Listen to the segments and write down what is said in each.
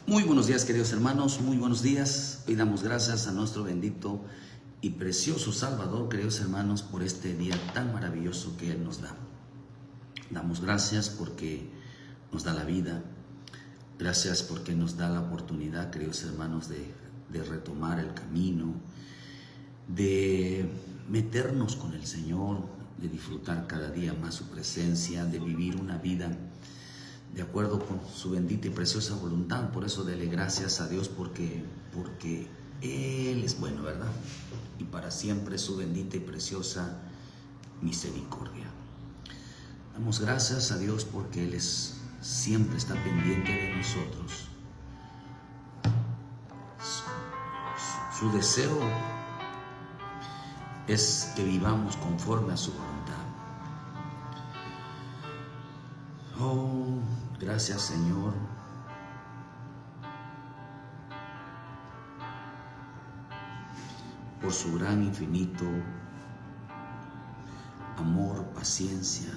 Muy buenos días, queridos hermanos, muy buenos días. Hoy damos gracias a nuestro bendito y precioso Salvador, queridos hermanos, por este día tan maravilloso que Él nos da. Damos gracias porque nos da la vida. Gracias porque nos da la oportunidad, queridos hermanos, de retomar el camino, de meternos con el Señor, de disfrutar cada día más su presencia, de vivir una vida de acuerdo con su bendita y preciosa voluntad. Por eso dele gracias a Dios porque Él es bueno, ¿verdad? Y para siempre su bendita y preciosa misericordia. Damos gracias a Dios porque Él siempre está pendiente de nosotros. Su deseo es que vivamos conforme a su voluntad. Oh, gracias, Señor. Por su gran infinito amor, paciencia,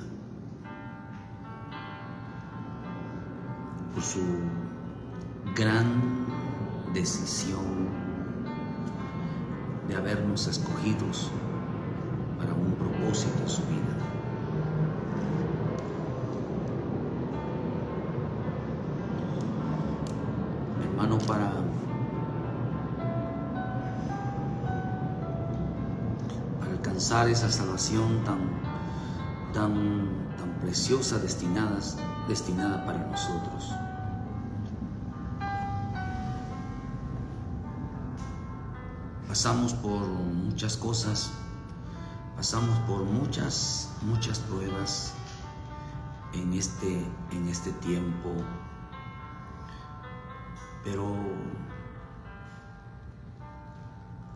por su gran decisión de habernos escogidos para un propósito en su vida. Hermano, para alcanzar esa salvación tan preciosa, destinada para nosotros, pasamos por muchas cosas, pasamos por muchas pruebas en este tiempo, pero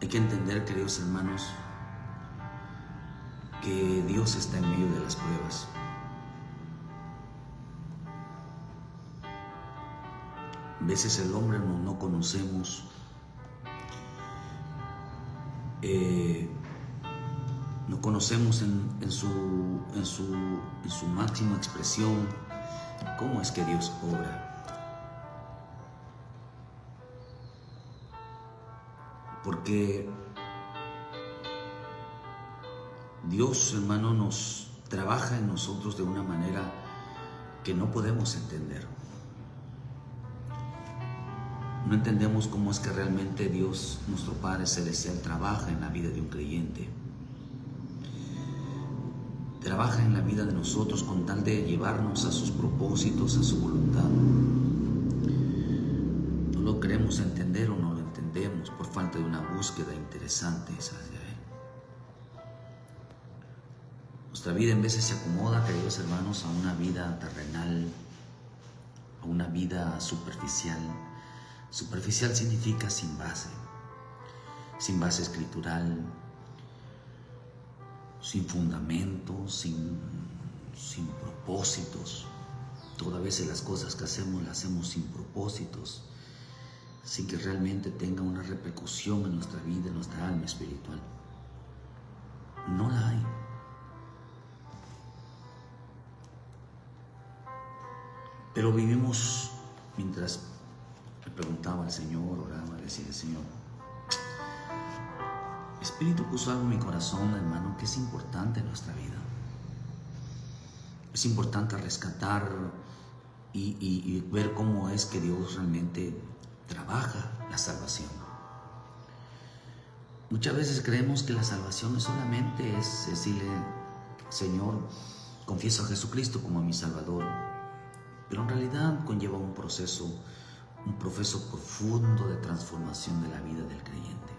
hay que entender, queridos hermanos, que Dios está en medio de las pruebas. A veces el hombre no conocemos no conocemos en su máxima expresión cómo es que Dios obra. Porque Dios, hermano, nos trabaja en nosotros de una manera que no podemos entender. No entendemos cómo es que realmente Dios, nuestro Padre Celestial, trabaja en la vida de un creyente. Trabaja en la vida de nosotros con tal de llevarnos a sus propósitos, a su voluntad. No lo queremos entender o no lo entendemos por falta de una búsqueda interesante hacia Él. Nuestra vida en veces se acomoda, queridos hermanos, a una vida terrenal, a una vida superficial. Superficial significa sin base escritural, sin fundamento, sin propósitos. Todas veces las cosas que hacemos las hacemos sin propósitos, sin que realmente tenga una repercusión en nuestra vida, en nuestra alma espiritual. No la hay. Pero vivimos mientras le preguntaba al Señor, oraba, le decía al Señor, el Espíritu puso algo en mi corazón, hermano, que es importante en nuestra vida. Es importante rescatar y ver cómo es que Dios realmente trabaja la salvación. Muchas veces creemos que la salvación solamente es decirle, Señor, confieso a Jesucristo como a mi Salvador. Pero en realidad conlleva un proceso profundo de transformación de la vida del creyente,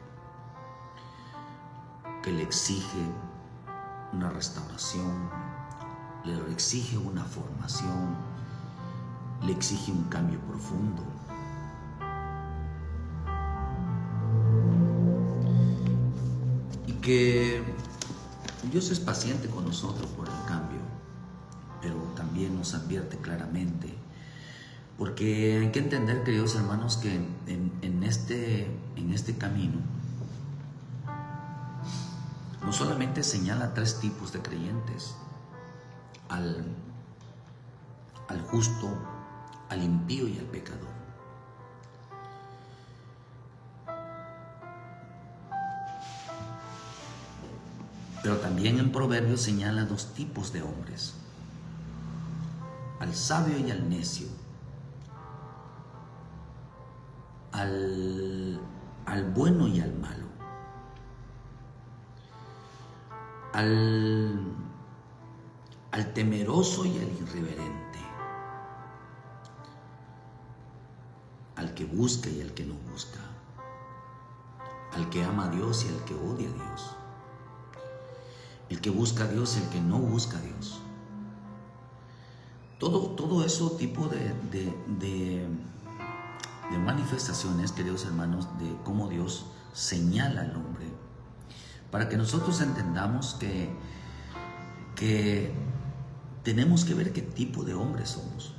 que le exige una restauración, le exige una formación, le exige un cambio profundo. Y que Dios es paciente con nosotros por el cambio, pero también nos advierte claramente, porque hay que entender, queridos hermanos, que en este camino no solamente señala 3 tipos de creyentes: al justo, al impío y al pecador. Pero también en Proverbios señala dos tipos de hombres: al sabio y al necio, al bueno y al malo, al temeroso y al irreverente, al que busca y al que no busca, al que ama a Dios y al que odia a Dios, el que busca a Dios y el que no busca a Dios. Todo eso tipo de manifestaciones, queridos hermanos, de cómo Dios señala al hombre, para que nosotros entendamos que tenemos que ver qué tipo de hombres somos,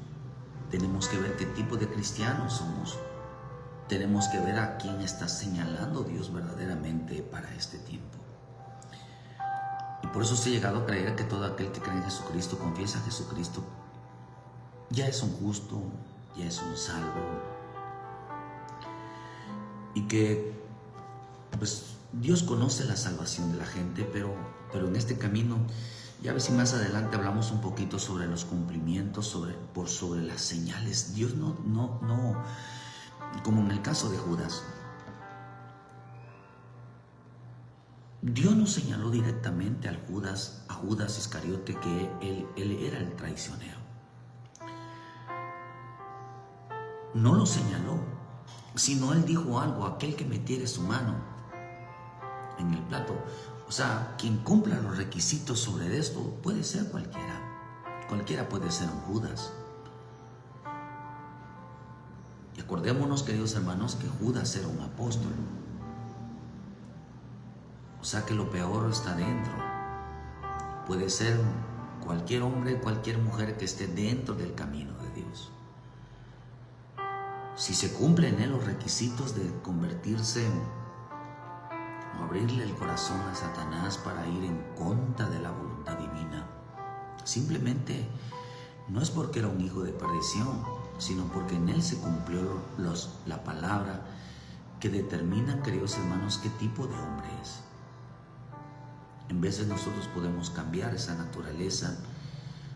tenemos que ver qué tipo de cristianos somos, tenemos que ver a quién está señalando Dios verdaderamente para este tiempo. Y por eso se ha llegado a creer que todo aquel que cree en Jesucristo, confiesa a Jesucristo, ya es un justo, ya es un salvo, y que pues Dios conoce la salvación de la gente, pero en este camino, ya ves si más adelante hablamos un poquito sobre los cumplimientos, sobre las señales. Dios no, como en el caso de Judas, Dios no señaló directamente a Judas Iscariote que él era el traicionero. No lo señaló, sino él dijo algo: aquel que metiere su mano en el plato. O sea, quien cumpla los requisitos sobre esto puede ser cualquiera puede ser un Judas. Y acordémonos, queridos hermanos, que Judas era un apóstol. O sea que lo peor está dentro. Puede ser cualquier hombre, cualquier mujer que esté dentro del camino de Dios. Si se cumplen en él los requisitos de convertirse o abrirle el corazón a Satanás para ir en contra de la voluntad divina, simplemente no es porque era un hijo de perdición, sino porque en él se cumplió la palabra que determina, queridos hermanos, qué tipo de hombre es. En veces nosotros podemos cambiar esa naturaleza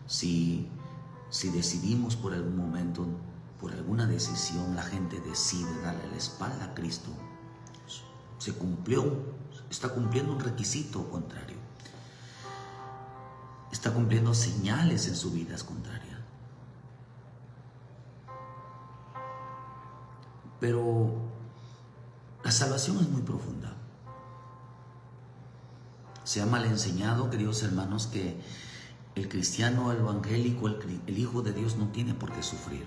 si decidimos por algún momento, por alguna decisión, la gente decide darle la espalda a Cristo. Está cumpliendo un requisito contrario. Está cumpliendo señales en su vida contraria. Pero la salvación es muy profunda. Se ha mal enseñado, queridos hermanos, que el cristiano, el evangélico, el hijo de Dios no tiene por qué sufrir.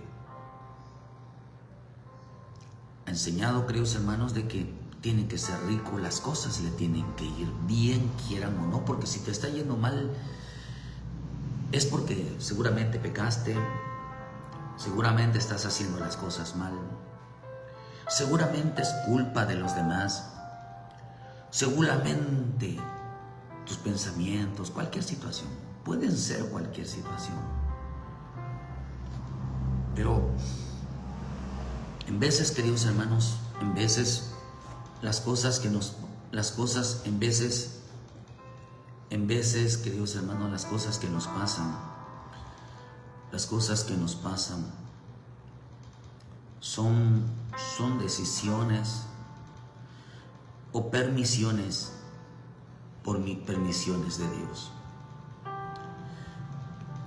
Ha enseñado, queridos hermanos, de que tiene que ser rico, las cosas le tienen que ir bien, quieran o no, porque si te está yendo mal es porque seguramente pecaste, seguramente estás haciendo las cosas mal, seguramente es culpa de los demás, seguramente tus pensamientos, cualquier situación, pueden ser cualquier situación. Pero en veces, queridos hermanos, en veces las cosas, queridos hermanos, las cosas que nos pasan son decisiones o permisiones permisiones de Dios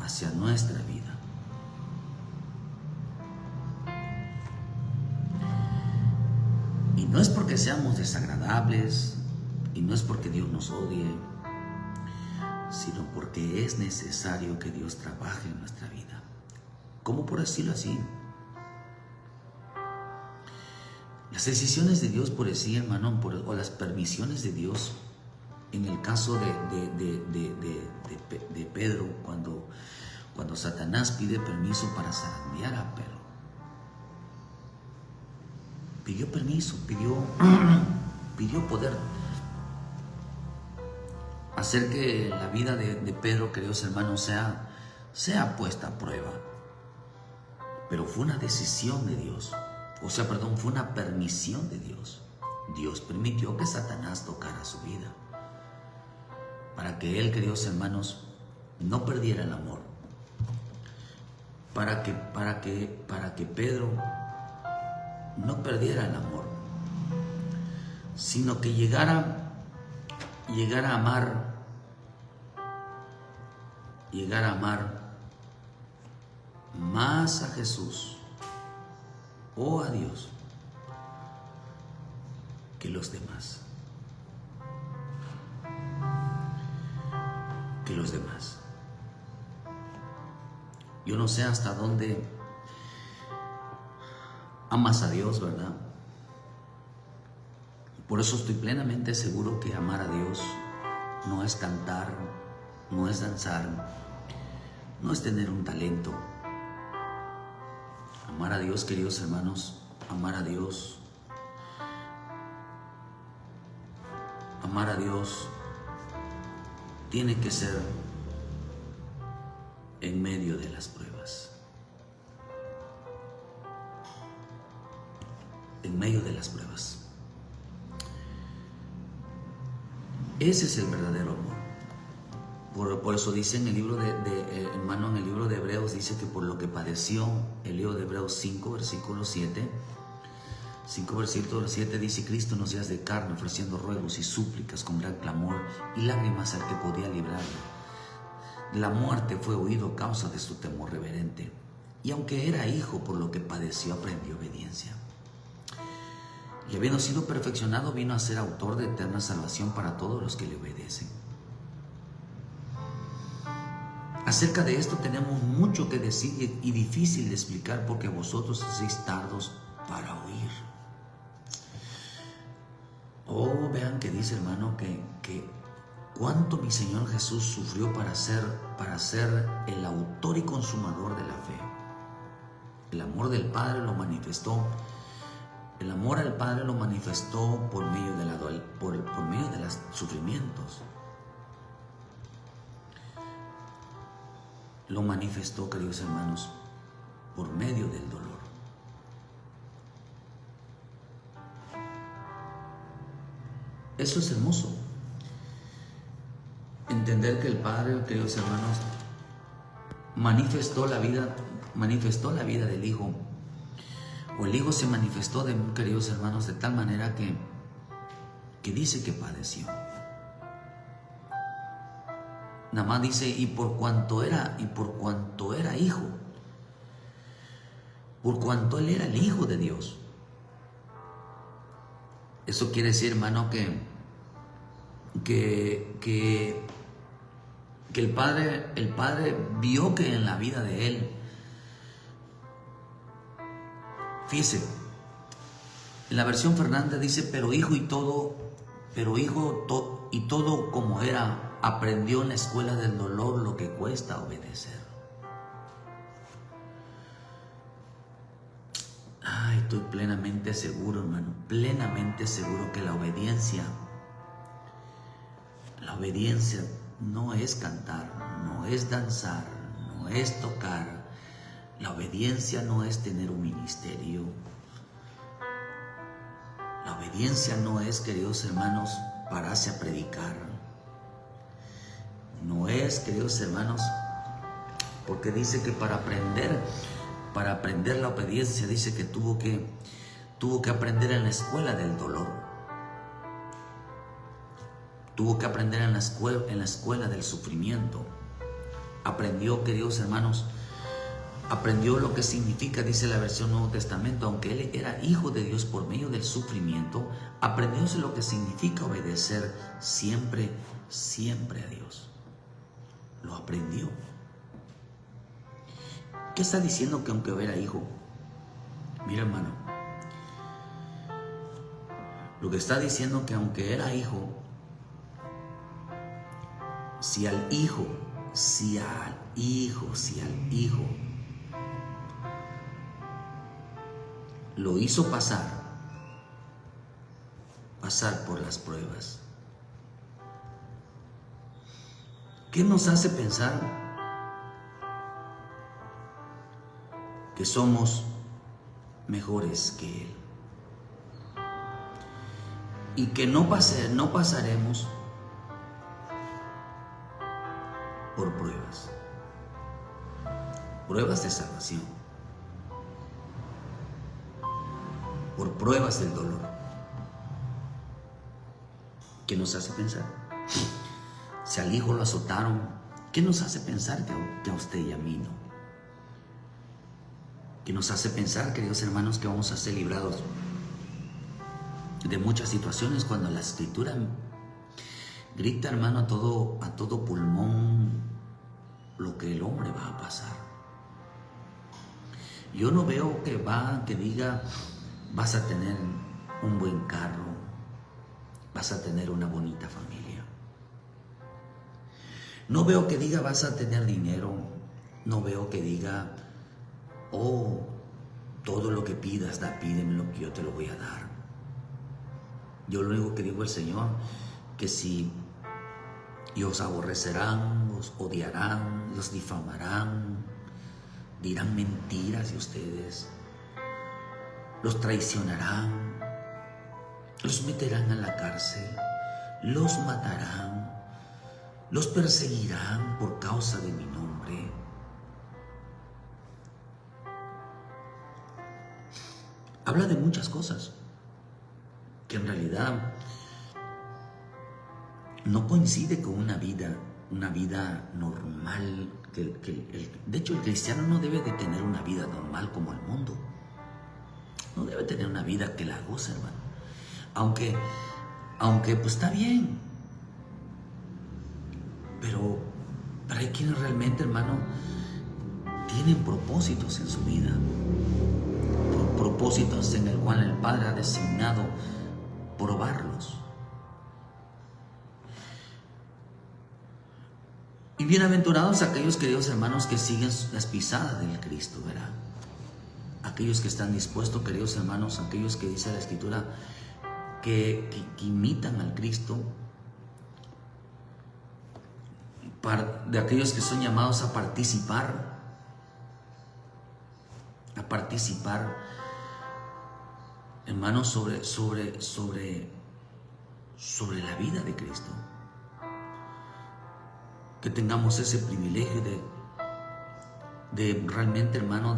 hacia nuestra vida. Y no es porque seamos desagradables, y no es porque Dios nos odie, sino porque es necesario que Dios trabaje en nuestra vida. ¿Cómo por decirlo así? Las decisiones de Dios, por decir, hermano, o las permisiones de Dios, en el caso de Pedro, cuando Satanás pide permiso para zarandear a Pedro, pidió permiso, pidió poder hacer que la vida de Pedro, queridos hermanos, sea puesta a prueba. Pero fue una decisión de Dios, fue una permisión de Dios. Dios permitió que Satanás tocara su vida. para que Él, queridos hermanos, no perdiera el amor, para que Pedro no perdiera el amor, sino que llegara a amar más a Jesús o a Dios que los demás. Yo no sé hasta dónde amas a Dios, ¿verdad? Por eso estoy plenamente seguro que amar a Dios no es cantar, no es danzar, no es tener un talento. Amar a Dios, queridos hermanos, amar a Dios tiene que ser en medio de las pruebas. En medio de las pruebas. Ese es el verdadero amor. Por eso dice en el libro hermano, en el libro de Hebreos, dice que por lo que padeció, el libro de Hebreos 5, versículo 7, dice: Cristo nos días de carne, ofreciendo ruegos y súplicas con gran clamor y lágrimas al que podía librarle. La muerte fue oído a causa de su temor reverente, y aunque era hijo, por lo que padeció, aprendió obediencia. Y habiendo sido perfeccionado, vino a ser autor de eterna salvación para todos los que le obedecen. Acerca de esto tenemos mucho que decir y difícil de explicar, porque vosotros sois tardos para oír. Oh, vean que dice, hermano, que cuánto mi Señor Jesús sufrió para ser el autor y consumador de la fe. El amor del Padre lo manifestó. El amor al Padre lo manifestó por medio de los sufrimientos. Lo manifestó, queridos hermanos, por medio del dolor. Eso es hermoso. Entender que el Padre, queridos hermanos, manifestó la vida del Hijo. O el Hijo se manifestó, queridos hermanos, de tal manera que dice que padeció. Nada más dice, y por cuanto era hijo, por cuanto Él era el Hijo de Dios. Eso quiere decir, hermano, que el Padre vio que en la vida de Él, fíjese, en la versión Fernández dice, pero hijo y todo como era, aprendió en la escuela del dolor lo que cuesta obedecer. Ay, estoy plenamente seguro, hermano, plenamente seguro que la obediencia no es cantar, no es danzar, no es tocar. La obediencia no es tener un ministerio. La obediencia no es, queridos hermanos, pararse a predicar. No es, queridos hermanos, porque dice que para aprender la obediencia, dice que tuvo que aprender en la escuela del dolor. Tuvo que aprender en la escuela del sufrimiento. Aprendió, queridos hermanos, aprendió lo que significa, dice la versión Nuevo Testamento, aunque Él era hijo de Dios por medio del sufrimiento, aprendió lo que significa obedecer siempre a Dios. Lo aprendió. ¿Qué está diciendo que aunque era hijo? Mira, hermano, lo que está diciendo que aunque era hijo, si al hijo lo hizo pasar por las pruebas, ¿qué nos hace pensar que somos mejores que Él? Y que no pasaremos por pruebas. Pruebas de salvación. Por pruebas del dolor. ¿Qué nos hace pensar? Si al hijo lo azotaron, ¿qué nos hace pensar que a usted y a mí no? ¿Qué nos hace pensar, queridos hermanos, que vamos a ser librados de muchas situaciones cuando la Escritura grita, hermano, a todo pulmón lo que el hombre va a pasar? Yo no veo que diga, vas a tener un buen carro, vas a tener una bonita familia. No veo que diga, vas a tener dinero. No veo que diga, oh, todo lo que pidas, pídeme lo que yo te lo voy a dar. Yo lo único que digo el Señor, que si os aborrecerán, os odiarán, los difamarán, dirán mentiras de ustedes, los traicionarán, los meterán a la cárcel, los matarán, los perseguirán por causa de mi nombre. Habla de muchas cosas que en realidad no coincide con una vida normal. De hecho, el cristiano no debe de tener una vida normal como el mundo. No debe tener una vida que la goce, hermano. Aunque pues está bien. Pero hay quienes realmente, hermano, tienen propósitos en su vida. Propósitos en el cual el Padre ha designado probarlos. Y bienaventurados aquellos, queridos hermanos, que siguen las pisadas del Cristo, ¿verdad? Aquellos que están dispuestos, queridos hermanos, aquellos que dice la Escritura que imitan al Cristo, de aquellos que son llamados a participar, hermanos, sobre la vida de Cristo. Que tengamos ese privilegio de realmente, hermano,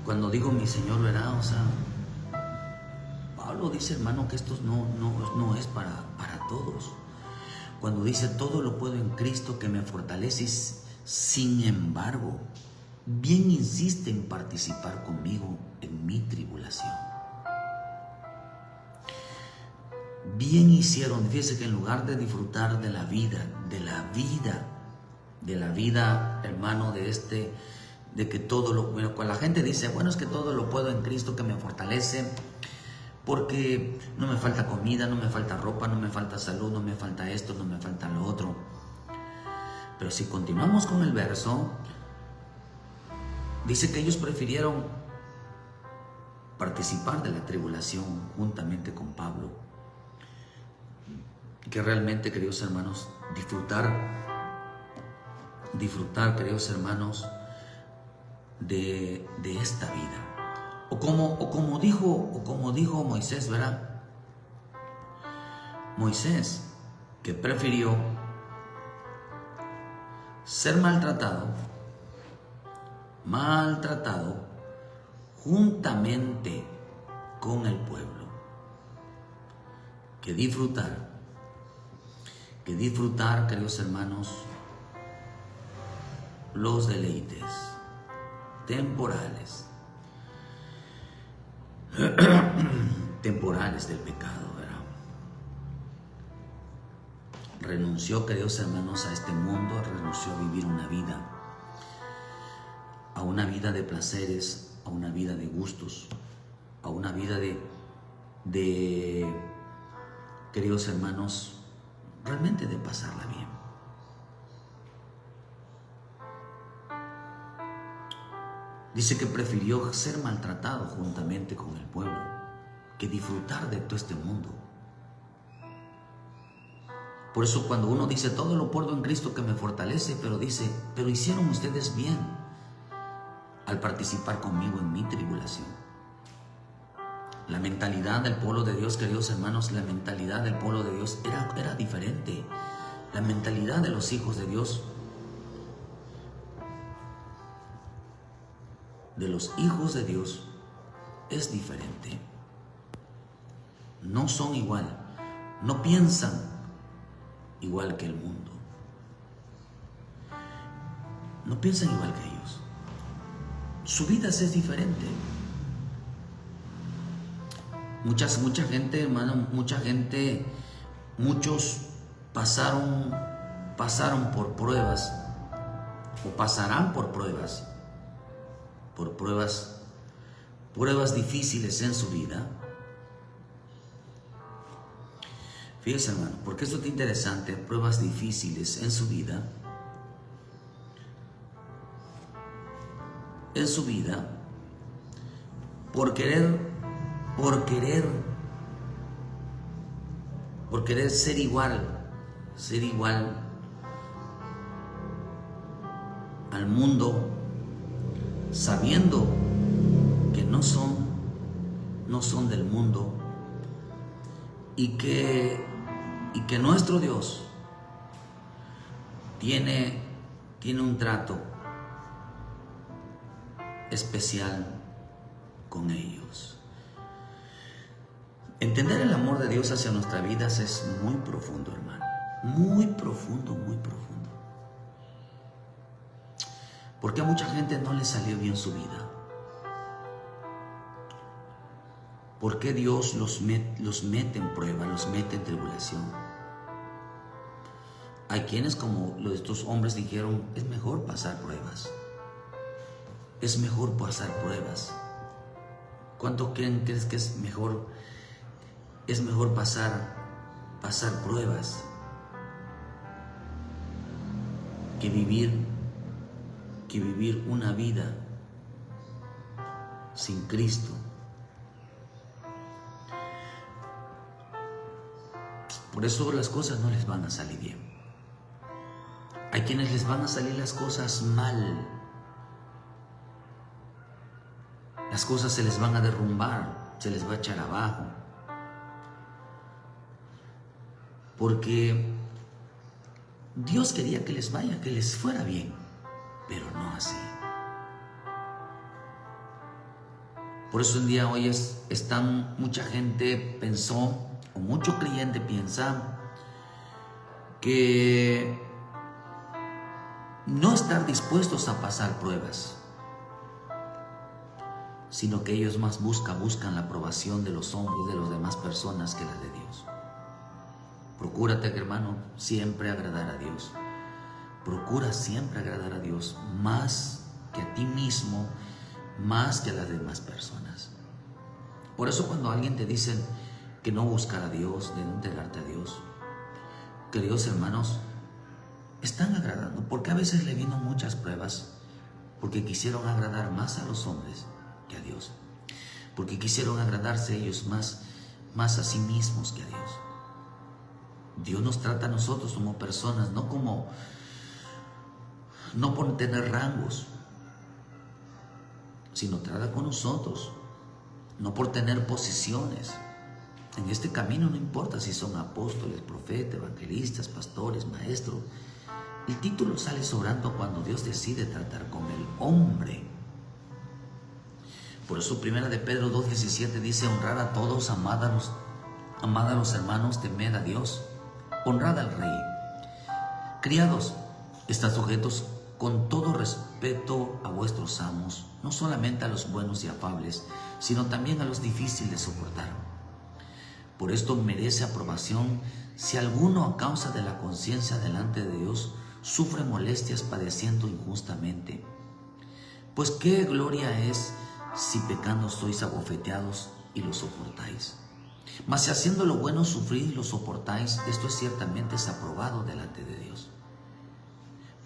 cuando digo mi Señor, ¿verdad? O sea, Pablo dice, hermano, que esto no es para todos. Cuando dice, todo lo puedo en Cristo que me fortalece, sin embargo, bien insiste en participar conmigo en mi tribulación. Bien hicieron, fíjese que en lugar de disfrutar de la vida, hermano, de que todo lo, bueno, cuando la gente dice, bueno, es que todo lo puedo en Cristo que me fortalece, porque no me falta comida, no me falta ropa, no me falta salud, no me falta esto, no me falta lo otro. Pero si continuamos con el verso, dice que ellos prefirieron participar de la tribulación juntamente con Pablo, que realmente, queridos hermanos, disfrutar, queridos hermanos, de esta vida. O como dijo Moisés, ¿verdad? Moisés, que prefirió ser maltratado juntamente con el pueblo, que disfrutar, queridos hermanos, los deleites temporales del pecado, ¿verdad? Renunció, queridos hermanos, a este mundo, renunció a vivir una vida de placeres, a una vida de gustos, a una vida de queridos hermanos, realmente de pasarla bien. Dice que prefirió ser maltratado juntamente con el pueblo que disfrutar de todo este mundo. Por eso cuando uno dice, todo lo puedo en Cristo que me fortalece, pero dice, pero hicieron ustedes bien al participar conmigo en mi tribulación. La mentalidad del pueblo de Dios, queridos hermanos, la mentalidad del pueblo de Dios era diferente. La mentalidad de los hijos de Dios, es diferente. No son igual, no piensan igual que el mundo. No piensan igual que ellos. Su vida es diferente. Mucha gente, hermano, muchos pasaron por pruebas o pasarán por pruebas difíciles en su vida. Fíjese, hermano, porque esto es interesante, pruebas difíciles en su vida. Por querer ser igual al mundo, sabiendo que no son del mundo, y que nuestro Dios tiene un trato especial con ellos. Entender el amor de Dios hacia nuestras vidas es muy profundo, hermano. Muy profundo, muy profundo. Porque a mucha gente no le salió bien su vida. ¿Por qué Dios los mete en prueba, los mete en tribulación? Hay quienes, como estos hombres, dijeron, es mejor pasar pruebas. Es mejor pasar pruebas. ¿Cuánto crees que es mejor? Es mejor pasar pruebas que vivir una vida sin Cristo. Por eso las cosas no les van a salir bien. Hay quienes les van a salir las cosas mal. Las cosas se les van a derrumbar, se les va a echar abajo. Porque Dios quería que les fuera bien, pero no así. Por eso un día hoy mucha gente pensó, o mucho creyente piensa, que no estar dispuestos a pasar pruebas, sino que ellos más buscan la aprobación de los hombres y de las demás personas que la de Dios. Procúrate, hermano, siempre agradar a Dios. Procura siempre agradar a Dios más que a ti mismo, más que a las demás personas. Por eso cuando alguien te dice que no buscar a Dios, de no entregarte a Dios, queridos hermanos, están agradando, porque a veces le vino muchas pruebas, porque quisieron agradar más a los hombres que a Dios, porque quisieron agradarse ellos más a sí mismos que a Dios. Dios nos trata a nosotros como personas, no por tener rangos, sino trata con nosotros, no por tener posiciones. En este camino no importa si son apóstoles, profetas, evangelistas, pastores, maestros. El título sale sobrando cuando Dios decide tratar con el hombre. Por eso 1 de Pedro 2:17 dice, honrad a todos, amad a los hermanos, temed a Dios, honrad al rey. Criados, estad sujetos con todo respeto a vuestros amos, no solamente a los buenos y afables, sino también a los difíciles de soportar. Por esto merece aprobación si alguno a causa de la conciencia delante de Dios sufre molestias padeciendo injustamente. Pues qué gloria es si pecando sois abofeteados y lo soportáis. Mas si haciendo lo bueno sufrís y lo soportáis, esto es ciertamente aprobado delante de Dios.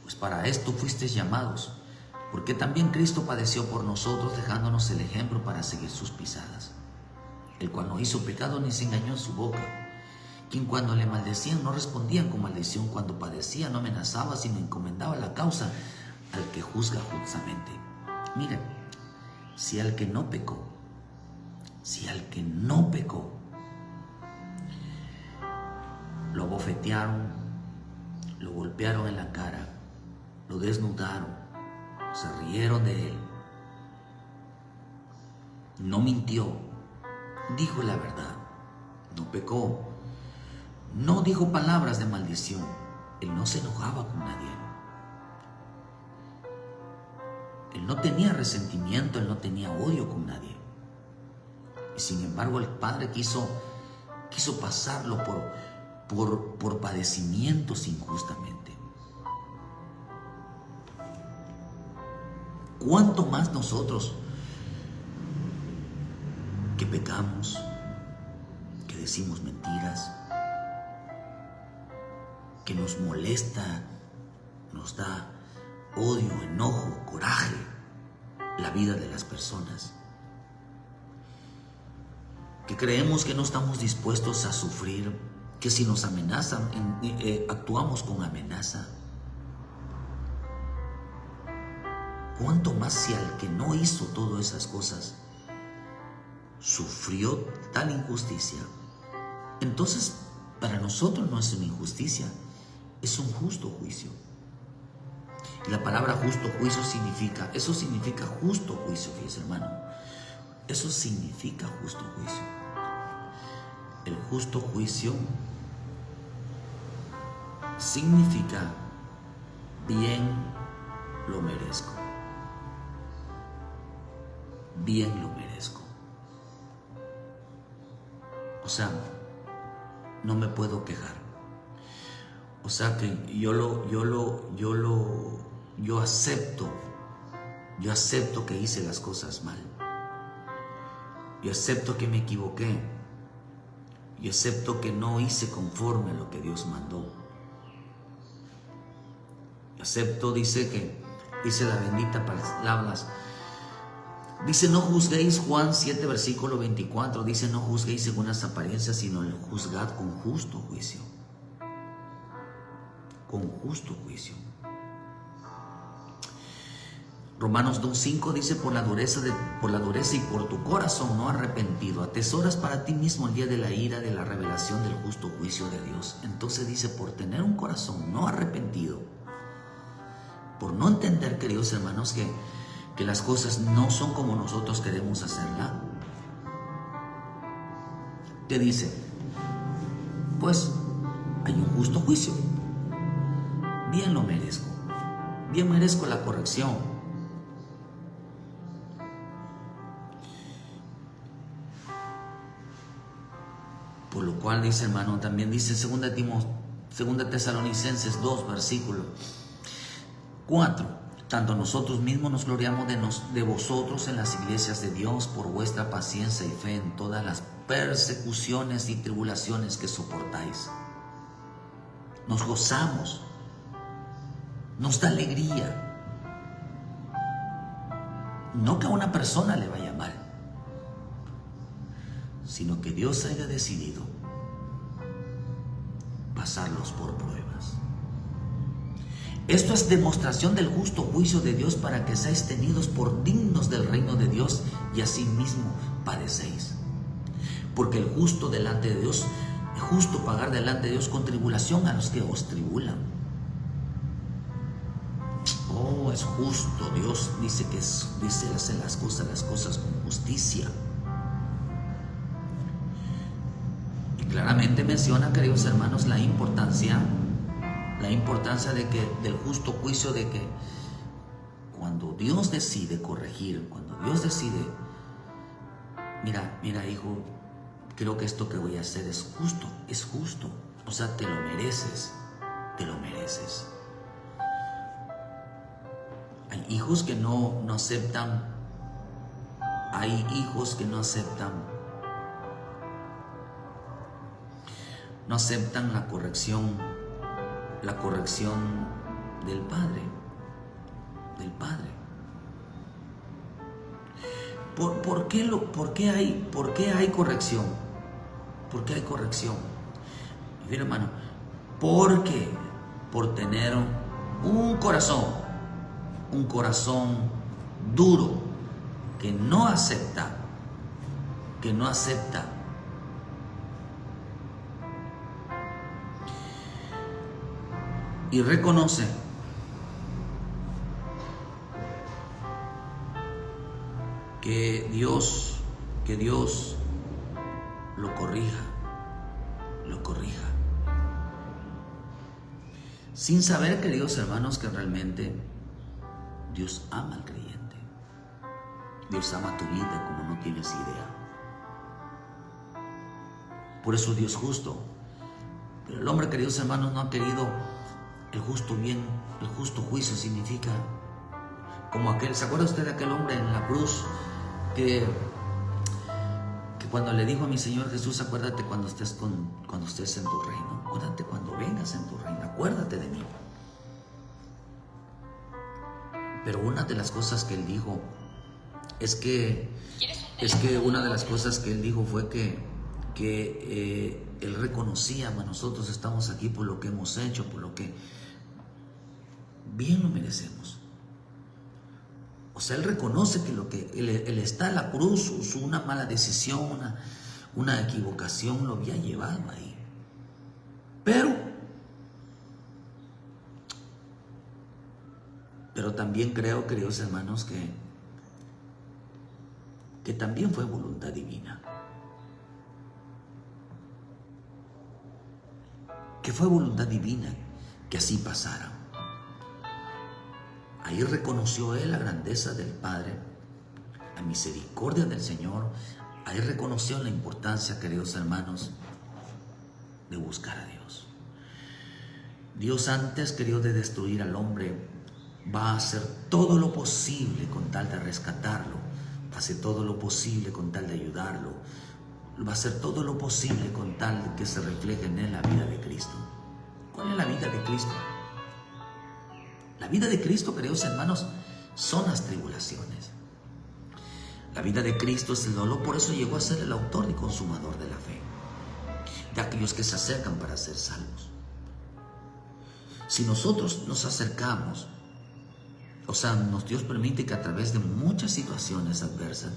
Pues para esto fuisteis llamados, porque también Cristo padeció por nosotros, dejándonos el ejemplo para seguir sus pisadas, el cual no hizo pecado ni se engañó en su boca, quien cuando le maldecían no respondían con maldición, cuando padecía no amenazaba, sino encomendaba la causa al que juzga justamente. Miren, si al que no pecó, lo abofetearon, lo golpearon en la cara, lo desnudaron, se rieron de él. No mintió, dijo la verdad, no pecó, no dijo palabras de maldición, él no se enojaba con nadie. Él no tenía resentimiento, él no tenía odio con nadie. Y sin embargo el Padre quiso pasarlo por padecimientos injustamente. ¿Cuánto más nosotros que pecamos, que decimos mentiras, que nos molesta, nos da odio, enojo, coraje la vida de las personas, que creemos que no estamos dispuestos a sufrir, que si nos amenazan, actuamos con amenaza? ¿Cuánto más si al que no hizo todas esas cosas sufrió tal injusticia? Entonces, para nosotros no es una injusticia, es un justo juicio. Y la palabra justo juicio significa justo juicio, fíjese hermano. Eso significa justo juicio. El justo juicio significa bien lo merezco. Bien lo merezco. O sea, no me puedo quejar. O sea que yo acepto que hice las cosas mal. Yo acepto que me equivoqué. Yo acepto que no hice conforme a lo que Dios mandó. Yo acepto, dice la bendita palabras. Dice, no juzguéis, Juan 7, versículo 24. Dice, no juzguéis según las apariencias, sino juzgad con justo juicio. Con justo juicio. Romanos 2:5 dice, por la dureza y por tu corazón no arrepentido, atesoras para ti mismo el día de la ira, de la revelación del justo juicio de Dios. Entonces dice, por tener un corazón no arrepentido, por no entender, queridos hermanos, que las cosas no son como nosotros queremos hacerla, te dice, pues hay un justo juicio. Bien lo merezco. Bien merezco la corrección. Por lo cual dice, hermano, también dice 2 Tesalonicenses 2, versículo 4. Tanto nosotros mismos nos gloriamos de vosotros en las iglesias de Dios por vuestra paciencia y fe en todas las persecuciones y tribulaciones que soportáis. Nos gozamos, nos da alegría. No que a una persona le vaya mal, sino que Dios haya decidido pasarlos por pruebas. Esto es demostración del justo juicio de Dios para que seáis tenidos por dignos del reino de Dios y asimismo padecéis. Porque el justo delante de Dios, es justo pagar delante de Dios con tribulación a los que os tribulan. Oh, es justo. Dios dice que hace las cosas con justicia. Y claramente menciona, queridos hermanos, la importancia del justo juicio, de que cuando Dios decide corregir, cuando Dios decide, mira hijo, creo que esto que voy a hacer es justo, o sea, te lo mereces. Hay hijos que no aceptan, no aceptan la corrección del Padre. ¿Por qué hay corrección? ¿Por qué hay corrección? Mira, hermano, porque por tener un corazón duro que no acepta, y reconoce que Dios lo corrija, sin saber, queridos hermanos, que realmente Dios ama al creyente. Dios ama tu vida como no tienes idea. Por eso Dios es justo. Pero el hombre, queridos hermanos, no ha querido el justo bien. El justo juicio significa como aquel, ¿se acuerda usted de aquel hombre en la cruz que cuando le dijo a mi Señor Jesús, acuérdate cuando estés en tu reino, acuérdate cuando vengas en tu reino, acuérdate de mí? Pero una de las cosas que él dijo es que una de las cosas que él dijo fue que él reconocía, nosotros estamos aquí por lo que hemos hecho, por lo que bien lo merecemos. O sea, él reconoce que lo que él está en la cruz, una mala decisión, una equivocación lo había llevado ahí. Pero también creo, queridos hermanos, que también fue voluntad divina. Que fue voluntad divina que así pasara. Ahí reconoció él la grandeza del Padre, la misericordia del Señor. Ahí reconoció la importancia, queridos hermanos, de buscar a Dios. Dios, antes, querido, de destruir al hombre, va a hacer todo lo posible con tal de rescatarlo, va a hacer todo lo posible con tal de ayudarlo, va a hacer todo lo posible con tal de que se refleje en él la vida de Cristo. ¿Cuál es la vida de Cristo? La vida de Cristo, queridos hermanos, son las tribulaciones. La vida de Cristo es el dolor, por eso llegó a ser el autor y consumador de la fe, de aquellos que se acercan para ser salvos. Si nosotros nos acercamos, o sea, Dios permite que a través de muchas situaciones adversas,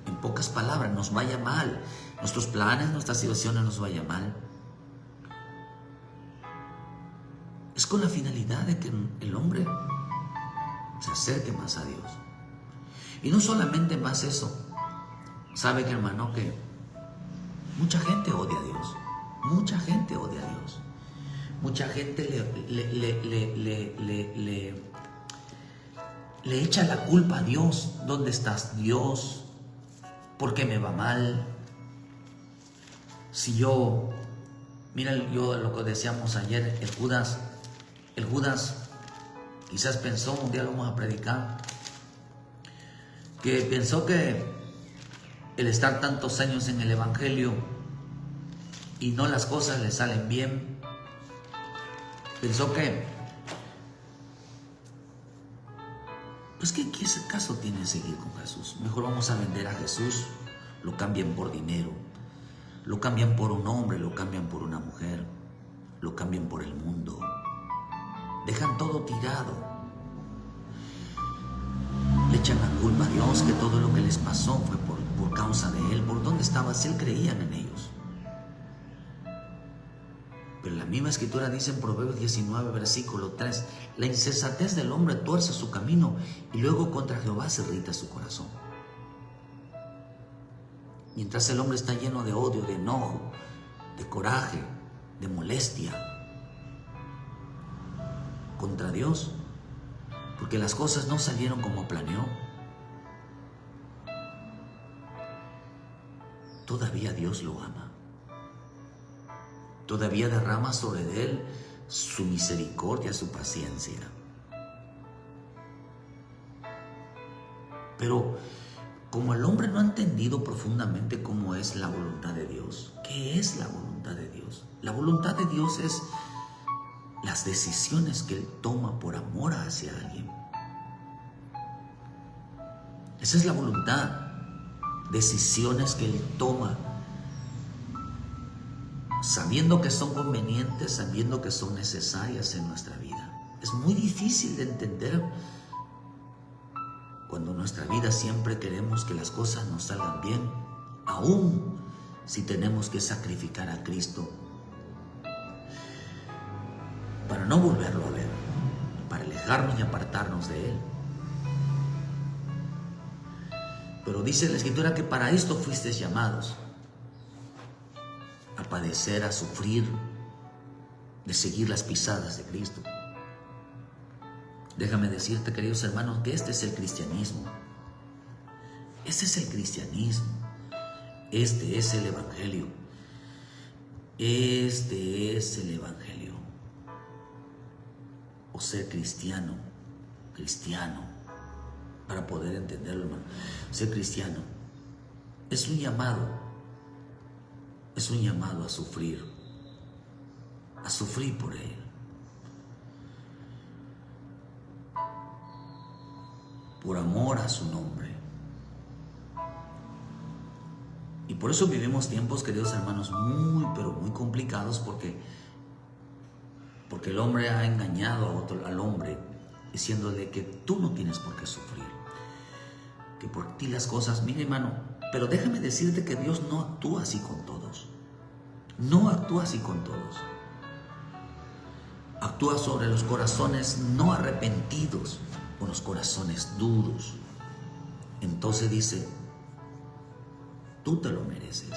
en pocas palabras, nos vaya mal, nuestros planes, nuestras situaciones nos vaya mal, es con la finalidad de que el hombre se acerque más a Dios. Y no solamente más eso. Sabe que, hermano, que mucha gente odia a Dios. Mucha gente odia a Dios. Mucha gente le echa la culpa a Dios. ¿Dónde estás, Dios? ¿Por qué me va mal? Si yo, mira, yo lo que decíamos ayer, el Judas quizás pensó, un día lo vamos a predicar, que pensó que el estar tantos años en el Evangelio y no las cosas le salen bien, pensó que, pues ¿qué caso tiene seguir con Jesús? Mejor vamos a vender a Jesús, lo cambian por dinero, lo cambian por un hombre, lo cambian por una mujer, lo cambian por el mundo. Dejan todo tirado. Le echan la culpa a Dios que todo lo que les pasó fue por causa de Él. ¿Por dónde estaba? Si Él creían en ellos. Pero la misma Escritura dice en Proverbios 19, versículo 3, la insensatez del hombre tuerce su camino y luego contra Jehová se irrita su corazón. Mientras el hombre está lleno de odio, de enojo, de coraje, de molestia contra Dios, porque las cosas no salieron como planeó, todavía Dios lo ama. Todavía derrama sobre él su misericordia, su paciencia. Pero como el hombre no ha entendido profundamente cómo es la voluntad de Dios, ¿qué es la voluntad de Dios? La voluntad de Dios es las decisiones que Él toma por amor hacia alguien. Esa es la voluntad. Decisiones que Él toma sabiendo que son convenientes, sabiendo que son necesarias en nuestra vida. Es muy difícil de entender cuando en nuestra vida siempre queremos que las cosas nos salgan bien, aún si tenemos que sacrificar a Cristo para no volverlo a ver, para alejarnos y apartarnos de Él. Pero dice la Escritura que para esto fuisteis llamados, a padecer, a sufrir, de seguir las pisadas de Cristo. Déjame decirte, queridos hermanos, que este es el cristianismo. Este es el cristianismo. Este es el evangelio. Este es el evangelio. O ser cristiano, para poder entenderlo, hermano. Ser cristiano es un llamado a sufrir por Él. Por amor a su nombre. Y por eso vivimos tiempos, queridos hermanos, muy, pero muy complicados, porque el hombre ha engañado al hombre, diciéndole que tú no tienes por qué sufrir, que por ti las cosas, mira, hermano, pero déjame decirte que Dios no actúa así con todos. No actúa así con todos. Actúa sobre los corazones no arrepentidos, con los corazones duros. Entonces dice, tú te lo mereces.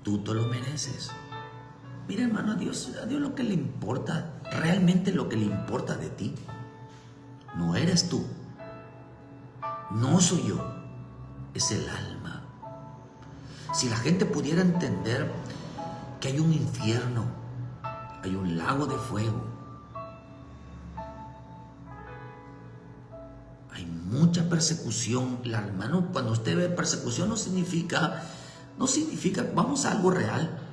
Tú te lo mereces. Mira, hermano, a Dios lo que le importa, realmente lo que le importa de ti, no eres tú, no soy yo, es el alma. Si la gente pudiera entender que hay un infierno, hay un lago de fuego, hay mucha persecución, hermano, cuando usted ve persecución no significa, vamos a algo real.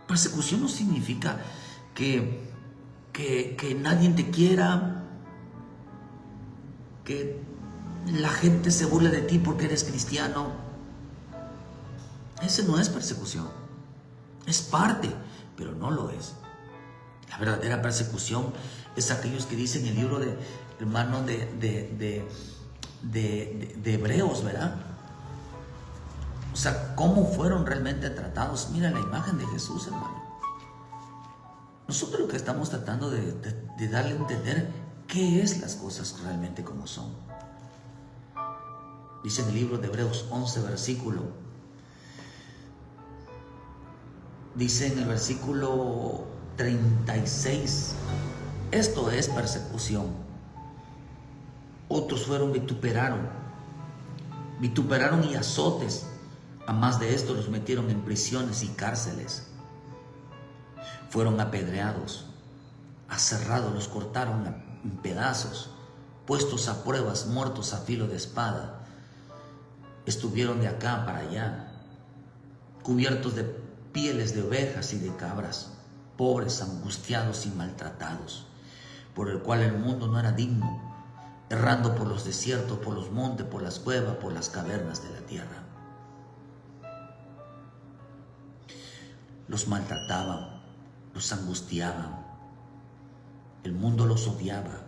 Persecución no significa que nadie te quiera, que la gente se burle de ti porque eres cristiano. Ese no es persecución. Es parte, pero no lo es. La verdadera persecución es aquellos que dicen en el libro de hermano de Hebreos, ¿verdad? O sea, cómo fueron realmente tratados. Mira la imagen de Jesús, hermano. Nosotros lo que estamos tratando de darle a entender qué es las cosas realmente como son. Dice en el libro de Hebreos 11, versículo. Dice en el versículo 36, esto es persecución. Otros vituperaron y azotes. A más de esto los metieron en prisiones y cárceles. Fueron apedreados, aserrados, los cortaron en pedazos, puestos a pruebas, muertos a filo de espada. Estuvieron de acá para allá, cubiertos de pieles de ovejas y de cabras, pobres, angustiados y maltratados, por el cual el mundo no era digno, errando por los desiertos, por los montes, por las cuevas, por las cavernas de la tierra. Los maltrataban, los angustiaban, el mundo los odiaba,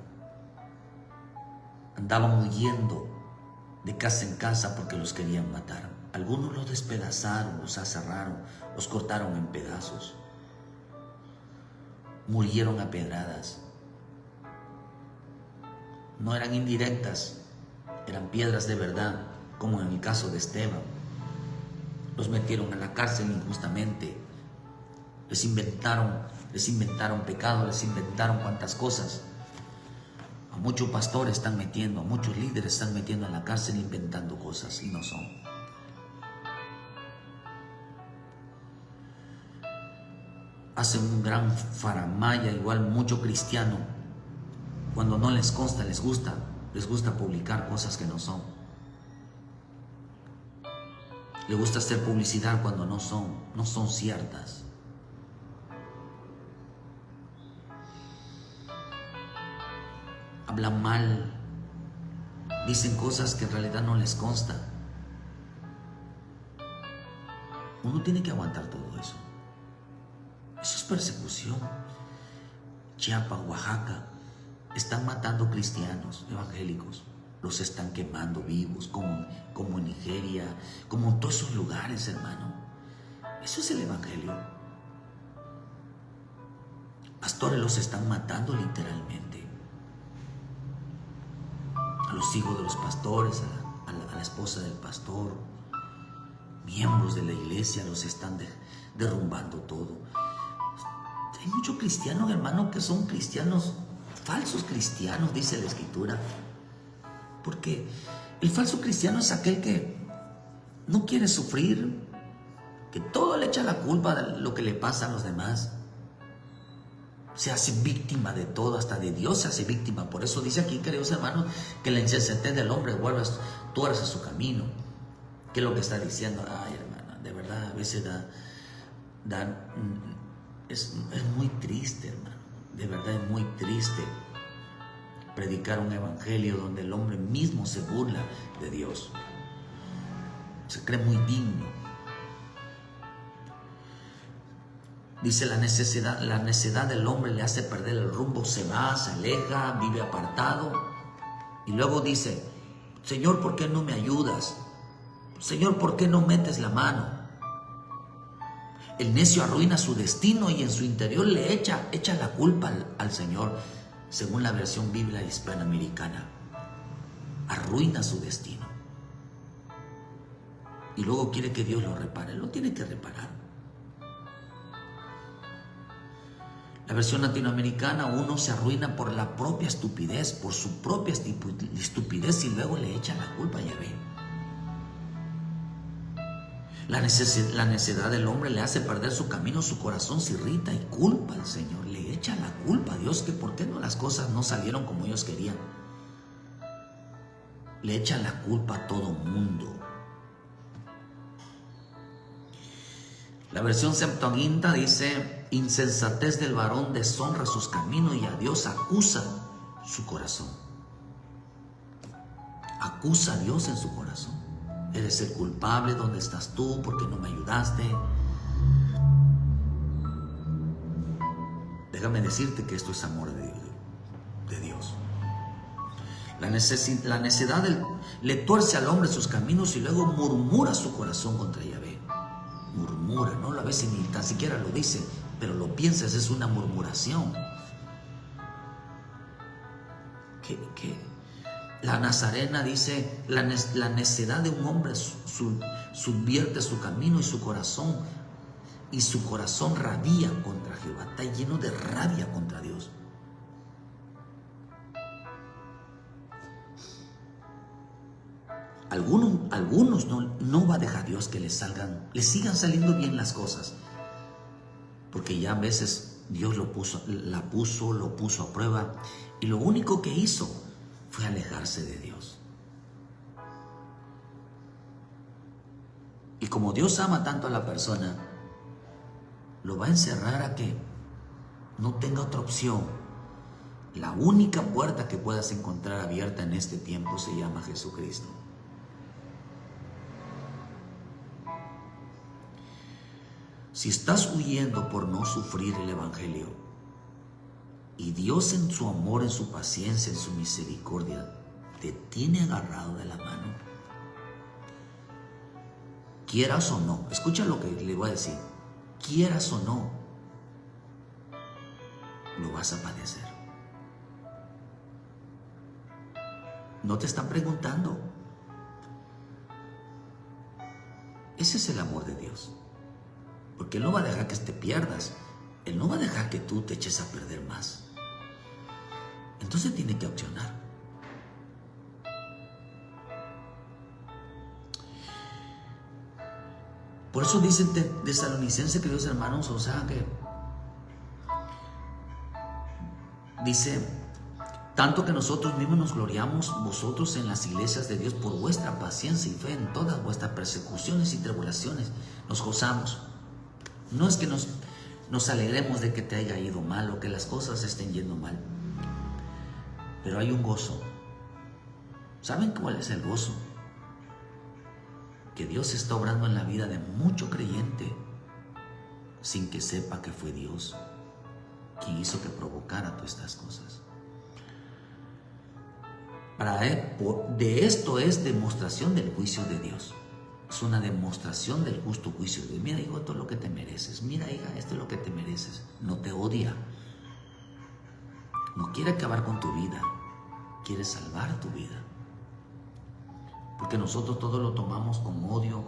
andaban huyendo de casa en casa porque los querían matar. Algunos los despedazaron, los aserraron, los cortaron en pedazos, murieron a pedradas. No eran indirectas, eran piedras de verdad, como en el caso de Esteban. Los metieron a la cárcel injustamente. Les inventaron pecados, les inventaron cuantas cosas. A muchos pastores están metiendo, a muchos líderes están metiendo en la cárcel inventando cosas y no son. Hacen un gran faramaya, igual mucho cristiano. Cuando no les consta, les gusta publicar cosas que no son. Les gusta hacer publicidad cuando no son ciertas. Hablan mal, dicen cosas que en realidad no les consta. Uno tiene que aguantar todo eso. Eso es persecución. Chiapas, Oaxaca, están matando cristianos evangélicos. Los están quemando vivos, como en Nigeria, como en todos esos lugares, hermano. Eso es el evangelio. Pastores los están matando literalmente. A los hijos de los pastores, a la esposa del pastor, miembros de la iglesia, los están derrumbando todo. Hay muchos cristianos, hermano, que son cristianos, falsos cristianos, dice la Escritura. Porque el falso cristiano es aquel que no quiere sufrir, que todo le echa la culpa de lo que le pasa a los demás. Se hace víctima de todo, hasta de Dios se hace víctima. Por eso dice aquí, queridos hermanos, que la insensatez del hombre tuerce su camino. ¿Qué es lo que está diciendo? Ay, hermana, de verdad, a veces es muy triste, hermano. De verdad es muy triste predicar un evangelio donde el hombre mismo se burla de Dios. Se cree muy digno. Dice la necedad del hombre le hace perder el rumbo, se va, se aleja, vive apartado. Y luego dice, Señor, ¿por qué no me ayudas? Señor, ¿por qué no metes la mano? El necio arruina su destino y en su interior le echa la culpa al Señor, según la versión Biblia hispanoamericana. Arruina su destino. Y luego quiere que Dios lo repare. Lo tiene que reparar. La versión latinoamericana, uno se arruina por la propia estupidez, por su propia estupidez y luego le echa la culpa a Yahvé. La necedad del hombre le hace perder su camino, su corazón se irrita y culpa al Señor. Le echa la culpa a Dios que por qué no las cosas no salieron como ellos querían. Le echa la culpa a todo mundo. La versión Septuaginta dice, insensatez del varón deshonra sus caminos y a Dios acusa su corazón. Acusa a Dios en su corazón. Eres el culpable, ¿dónde estás tú? ¿Por qué no me ayudaste? Déjame decirte que esto es amor de Dios. La necedad le tuerce al hombre sus caminos y luego murmura su corazón contra Yahvé. Murmura, no a veces ni tan siquiera lo dice, pero lo piensas, es una murmuración. La Nazarena dice, la necedad de un hombre subvierte su camino y su corazón rabia contra Jehová, está lleno de rabia contra Dios. Algunos no va a dejar Dios que les sigan saliendo bien las cosas, porque ya a veces Dios lo puso a prueba y lo único que hizo fue alejarse de Dios. Y como Dios ama tanto a la persona, lo va a encerrar a que no tenga otra opción. La única puerta que puedas encontrar abierta en este tiempo se llama Jesucristo. Si estás huyendo por no sufrir el Evangelio y Dios en su amor, en su paciencia, en su misericordia, te tiene agarrado de la mano, quieras o no, escucha lo que le voy a decir, quieras o no, lo vas a padecer. No te están preguntando. Ese es el amor de Dios. Porque Él no va a dejar que te pierdas. Él no va a dejar que tú te eches a perder más. Entonces tiene que accionar. Por eso dicen Tesalonicenses, queridos hermanos, o sea que dice, tanto que nosotros mismos nos gloriamos vosotros en las iglesias de Dios por vuestra paciencia y fe en todas vuestras persecuciones y tribulaciones. Nos gozamos. No es que nos alegremos de que te haya ido mal o que las cosas estén yendo mal, pero hay un gozo. ¿Saben cuál es el gozo? Que Dios está obrando en la vida de mucho creyente sin que sepa que fue Dios quien hizo que provocara todas estas cosas. De esto es demostración del juicio de Dios. Es una demostración del justo juicio de Dios. Mira, hijo, esto es lo que te mereces. Mira, hija, esto es lo que te mereces. No te odia, No quiere acabar con tu vida, quiere salvar tu vida. Porque nosotros todo lo tomamos con odio,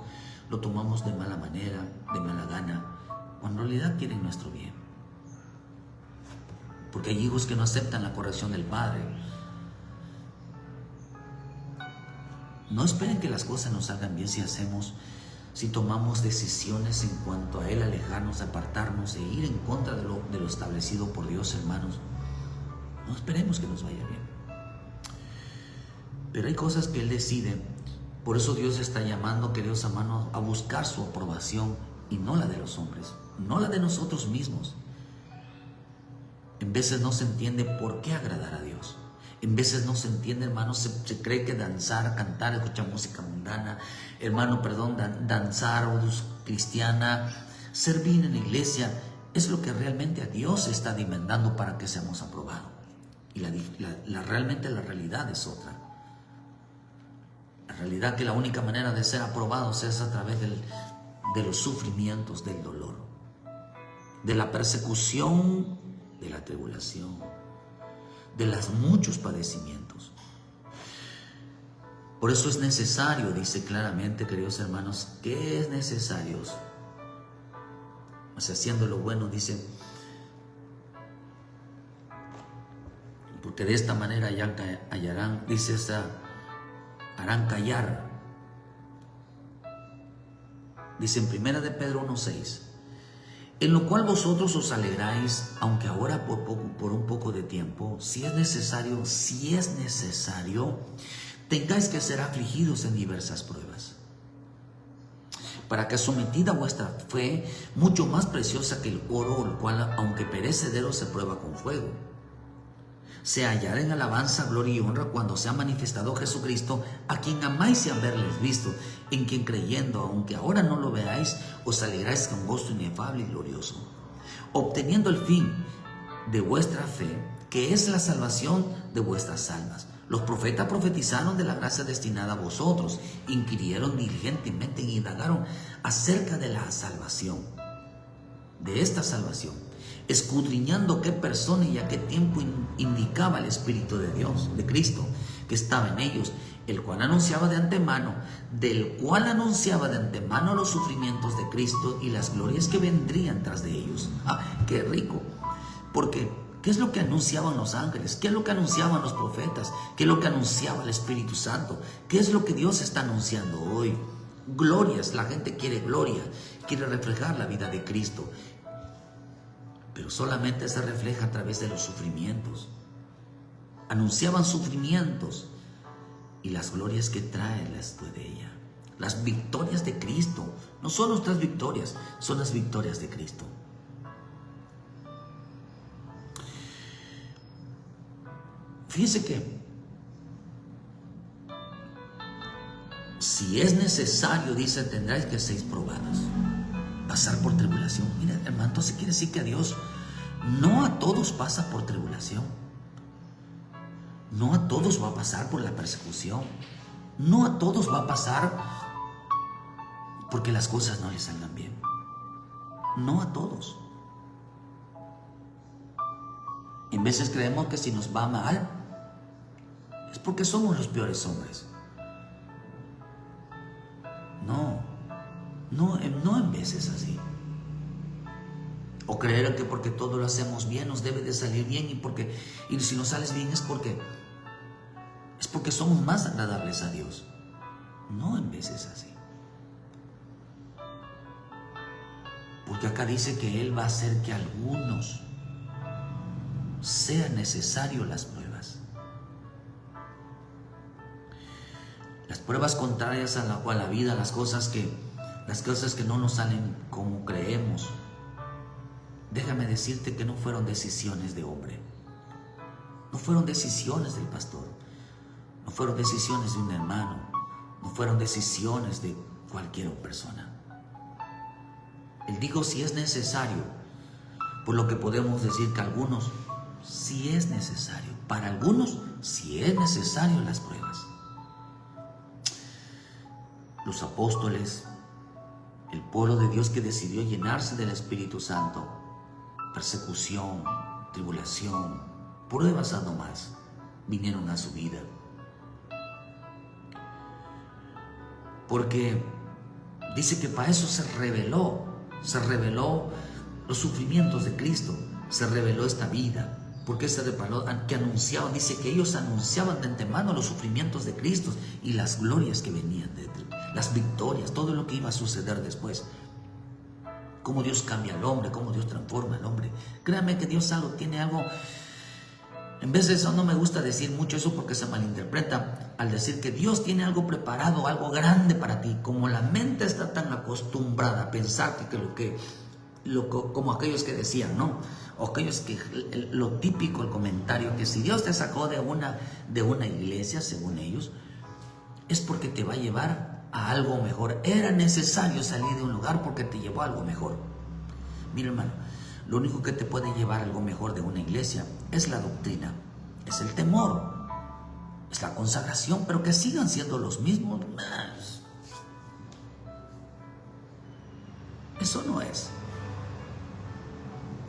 lo tomamos de mala manera, de mala gana, cuando en realidad quieren nuestro bien. Porque hay hijos que no aceptan la corrección del padre. No esperen que las cosas nos salgan bien si tomamos decisiones en cuanto a Él, alejarnos, apartarnos e ir en contra de lo establecido por Dios, hermanos. No esperemos que nos vaya bien. Pero hay cosas que Él decide. Por eso Dios está llamando, queridos hermanos, a buscar su aprobación y no la de los hombres, no la de nosotros mismos. En veces no se entiende por qué agradar a Dios. En veces no se entiende, hermano, se cree que danzar, cantar, escuchar música mundana, danzar o cristiana, servir en la iglesia, es lo que realmente a Dios está demandando para que seamos aprobados. Y realmente la realidad es otra. La realidad que la única manera de ser aprobados es a través de los sufrimientos, del dolor, de la persecución, de la tribulación, de los muchos padecimientos. Por eso es necesario, dice claramente, queridos hermanos, que es necesario. O sea, haciendo lo bueno, dice, porque de esta manera hallarán, dice harán callar. Dice en 1 de Pedro 1:6, en lo cual vosotros os alegráis, aunque ahora por un poco de tiempo, si es necesario, tengáis que ser afligidos en diversas pruebas, para que sometida vuestra fe, mucho más preciosa que el oro, el cual, aunque perecedero, se prueba con fuego, se hallará en alabanza, gloria y honra cuando sea manifestado Jesucristo, a quien amáis y haberles visto, en quien creyendo, aunque ahora no lo veáis, os alegráis con gozo inefable y glorioso, obteniendo el fin de vuestra fe, que es la salvación de vuestras almas. Los profetas profetizaron de la gracia destinada a vosotros, inquirieron diligentemente y indagaron acerca de la salvación, de esta salvación, escudriñando qué persona y a qué tiempo indicaba el Espíritu de Dios, de Cristo, que estaba en ellos, del cual anunciaba de antemano los sufrimientos de Cristo y las glorias que vendrían tras de ellos. ¡Qué rico! Porque ¿qué es lo que anunciaban los ángeles? ¿Qué es lo que anunciaban los profetas? ¿Qué es lo que anunciaba el Espíritu Santo? ¿Qué es lo que Dios está anunciando hoy? Glorias. La gente quiere gloria, quiere reflejar la vida de Cristo, pero solamente se refleja a través de los sufrimientos. Anunciaban sufrimientos y las glorias que trae de ella. Las victorias de Cristo. No son nuestras victorias, son las victorias de Cristo. Fíjense que si es necesario, dice, tendráis que ser probados, pasar por tribulación. Mira, hermano, entonces quiere decir que a Dios no a todos pasa por tribulación. No a todos va a pasar por la persecución. No a todos va a pasar porque las cosas no les salgan bien. No a todos. En veces creemos que si nos va mal es porque somos los peores hombres. No en veces así. O creer que porque todo lo hacemos bien nos debe de salir bien y si no sales bien es porque somos más agradables a Dios. No en veces así. Porque acá dice que Él va a hacer que a algunos sean necesarias las pruebas. Las pruebas contrarias a la vida, las cosas que no nos salen como creemos. Déjame decirte que no fueron decisiones de hombre. No fueron decisiones del pastor. No fueron decisiones de un hermano. No fueron decisiones de cualquier persona. Él dijo si es necesario, por lo que podemos decir que algunos, si es necesario. Para algunos, si es necesario las pruebas. Los apóstoles, el pueblo de Dios que decidió llenarse del Espíritu Santo, persecución, tribulación, pruebas nomás vinieron a su vida. Porque dice que para eso se reveló los sufrimientos de Cristo, se reveló esta vida. Porque se reveló que anunciaban, dice que ellos anunciaban de antemano los sufrimientos de Cristo y las glorias que venían, las victorias, todo lo que iba a suceder después. Cómo Dios cambia al hombre, cómo Dios transforma al hombre. Créanme que Dios tiene algo. En vez de eso, no me gusta decir mucho eso porque se malinterpreta al decir que Dios tiene algo preparado, algo grande para ti. Como la mente está tan acostumbrada a pensar como aquellos que decían, ¿no? O aquellos que, lo típico, el comentario, que si Dios te sacó de una iglesia, según ellos, es porque te va a llevar a algo mejor. Era necesario salir de un lugar porque te llevó a algo mejor. Mira, hermano, lo único que te puede llevar a algo mejor de una iglesia es la doctrina, es el temor, es la consagración, pero que sigan siendo los mismos. Eso no es.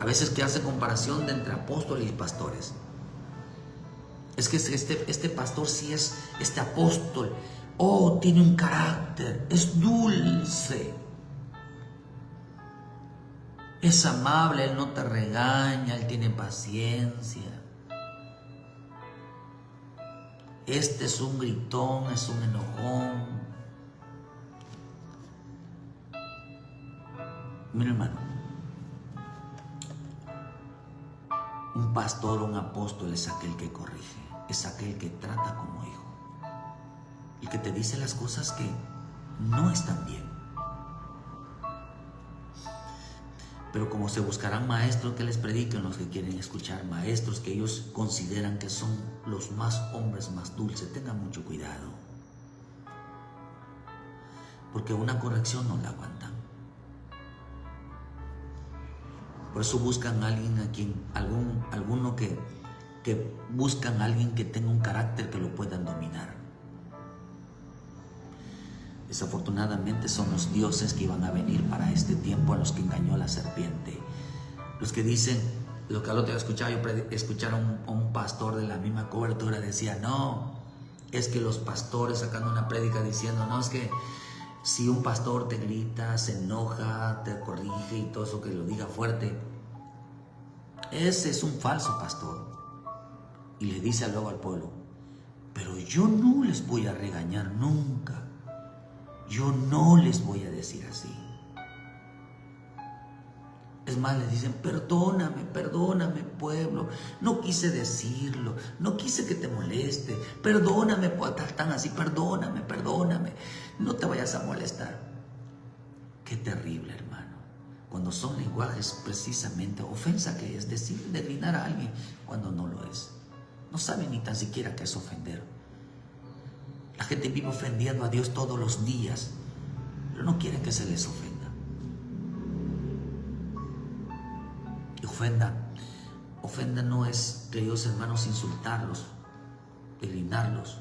A veces que hace comparación de entre apóstoles y pastores. Es que este pastor sí es este apóstol. Oh, tiene un carácter, es dulce, es amable, él no te regaña, él tiene paciencia. Este es un gritón, es un enojón. Mira, hermano, un pastor o un apóstol es aquel que corrige, es aquel que trata como hijo, el que te dice las cosas que no están bien. Pero como se buscarán maestros que les prediquen, los que quieren escuchar, maestros que ellos consideran que son los más hombres, más dulces, tengan mucho cuidado, porque una corrección no la aguantan. Por eso buscan a alguien alguno que buscan a alguien que tenga un carácter que lo puedan dominar. Desafortunadamente son los dioses que iban a venir para este tiempo, a los que engañó la serpiente. Los que dicen, lo que al otro día escucharon a un pastor de la misma cobertura, decía, no, es que los pastores sacando una prédica diciendo, no, es que si un pastor te grita, se enoja, te corrige y todo eso, que lo diga fuerte, ese es un falso pastor. Y le dice luego al pueblo, pero yo no les voy a regañar nunca. Yo no les voy a decir así. Es más, les dicen, perdóname, pueblo. No quise decirlo, no quise que te moleste. Perdóname por estar tan así, perdóname. No te vayas a molestar. Qué terrible, hermano. Cuando son lenguajes precisamente ofensa, que es decir, declinar a alguien cuando no lo es. No saben ni tan siquiera qué es ofender. La gente vive ofendiendo a Dios todos los días, pero no quieren que se les ofenda. Y ofenda no es, queridos hermanos, insultarlos, declinarlos.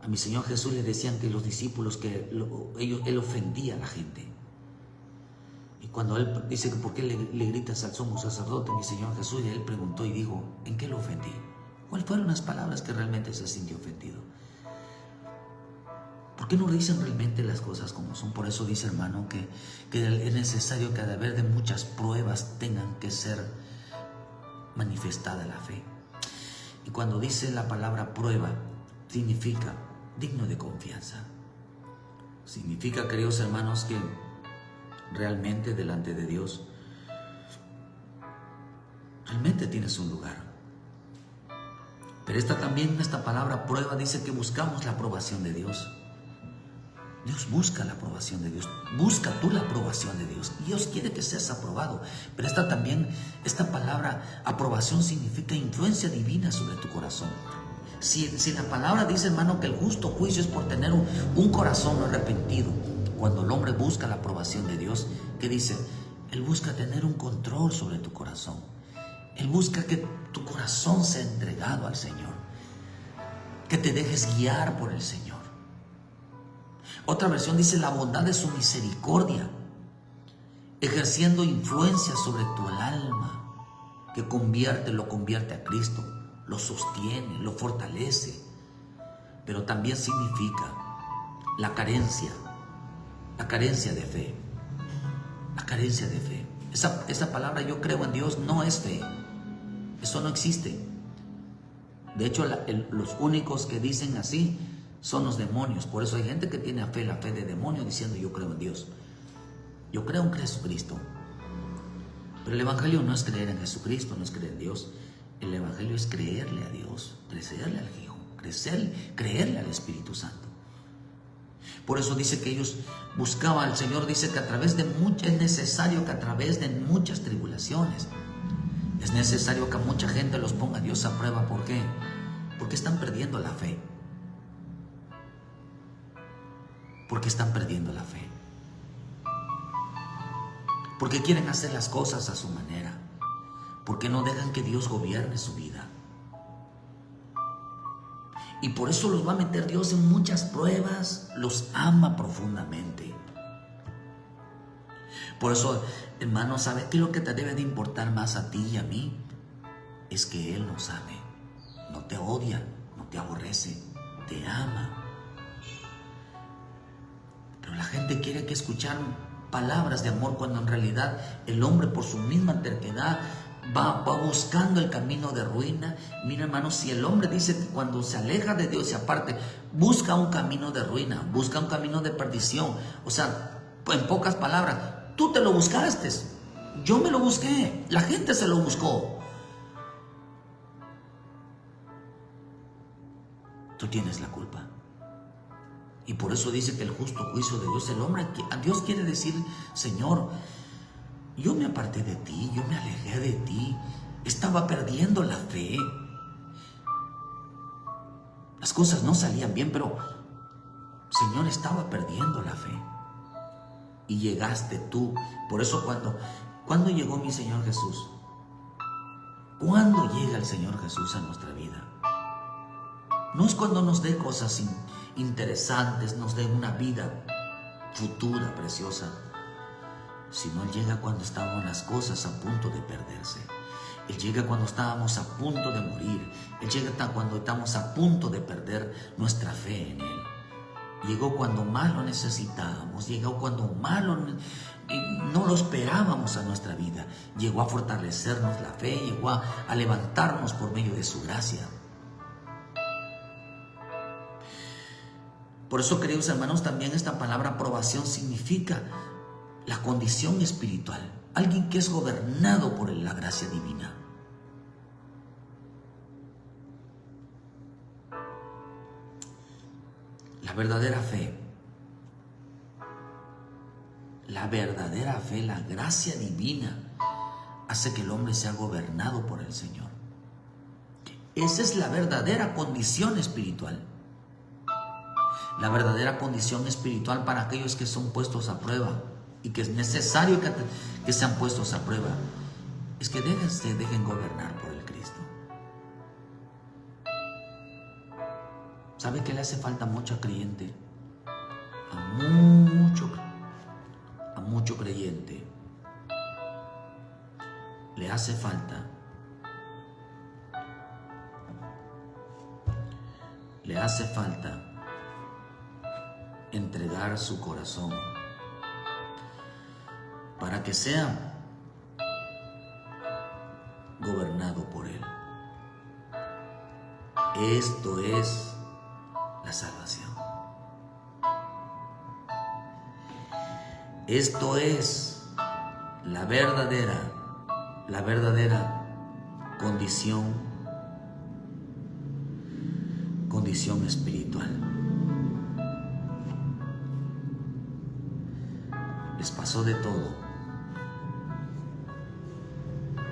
A mi Señor Jesús le decían que los discípulos, él ofendía a la gente. Y cuando él dice que por qué le gritas al sumo sacerdote, mi Señor Jesús, y él preguntó y dijo, ¿en qué lo ofendí? ¿Cuáles fueron las palabras que realmente se sintió ofendido? ¿Por qué no dicen realmente las cosas como son? Por eso dice, hermano, que es necesario que a haber de muchas pruebas tengan que ser manifestada la fe. Y cuando dice la palabra prueba, significa digno de confianza. Significa, queridos hermanos, que realmente delante de Dios, realmente tienes un lugar. Pero esta palabra prueba dice que buscamos la aprobación de Dios. Dios busca la aprobación de Dios. Busca tú la aprobación de Dios. Dios quiere que seas aprobado. Pero esta palabra aprobación significa influencia divina sobre tu corazón. Si la palabra dice, hermano, que el justo juicio es por tener un corazón no arrepentido, cuando el hombre busca la aprobación de Dios, ¿qué dice? Él busca tener un control sobre tu corazón. Él busca que tu corazón sea entregado al Señor, que te dejes guiar por el Señor. Otra versión dice la bondad de su misericordia, ejerciendo influencia sobre tu alma. que lo convierte a Cristo, lo sostiene, lo fortalece, pero también significa la carencia de fe, la carencia de fe. Esa palabra yo creo en Dios no es fe, eso no existe. De hecho, los únicos que dicen así son los demonios. Por eso hay gente que tiene la fe de demonio, diciendo yo creo en Dios. Yo creo en Jesucristo. Pero el Evangelio no es creer en Jesucristo, no es creer en Dios. El Evangelio es creerle a Dios, creerle al Hijo, creerle al Espíritu Santo. Por eso dice que ellos buscaban al Señor, dice que es necesario que a través de muchas tribulaciones, es necesario que mucha gente los ponga a Dios a prueba. ¿Por qué? Porque están perdiendo la fe. Porque están perdiendo la fe. Porque quieren hacer las cosas a su manera. Porque no dejan que Dios gobierne su vida. Y por eso los va a meter Dios en muchas pruebas. Los ama profundamente. Por eso, hermano, ¿sabe qué es lo que te debe de importar más a ti y a mí? Es que Él nos ame. No te odia, no te aborrece, te ama. Pero la gente quiere que escuchar palabras de amor, cuando en realidad el hombre, por su misma terquedad, va buscando el camino de ruina. Mira, hermano, si el hombre dice que cuando se aleja de Dios y aparte busca un camino de ruina, busca un camino de perdición, o sea, en pocas palabras, tú te lo buscaste, yo me lo busqué, la gente se lo buscó. Tú tienes la culpa. Y por eso dice que el justo juicio de Dios, el hombre, a Dios quiere decir, Señor, yo me aparté de ti, yo me alejé de ti, estaba perdiendo la fe. Las cosas no salían bien, pero, Señor, estaba perdiendo la fe. Y llegaste tú. Por eso cuando llegó mi Señor Jesús, ¿cuándo llega el Señor Jesús a nuestra vida? No es cuando nos dé cosas interesantes, nos dé una vida futura, preciosa, sino Él llega cuando estaban las cosas a punto de perderse. Él llega cuando estábamos a punto de morir. Él llega cuando estamos a punto de perder nuestra fe en Él. Llegó cuando más lo necesitábamos, llegó cuando más no lo esperábamos a nuestra vida. Llegó a fortalecernos la fe, llegó a levantarnos por medio de su gracia. Por eso, queridos hermanos, también esta palabra aprobación significa la condición espiritual. Alguien que es gobernado por la gracia divina. La verdadera fe, la gracia divina hace que el hombre sea gobernado por el Señor. Esa es la verdadera condición espiritual. La verdadera condición espiritual para aquellos que son puestos a prueba y que es necesario que sean puestos a prueba es que se dejen gobernar por el Cristo. ¿Sabe qué le hace falta mucho creyente? A mucho creyente le hace falta entregar su corazón para que sea gobernado por Él. Esto es la salvación. Esto es la verdadera condición espiritual. Les pasó de todo,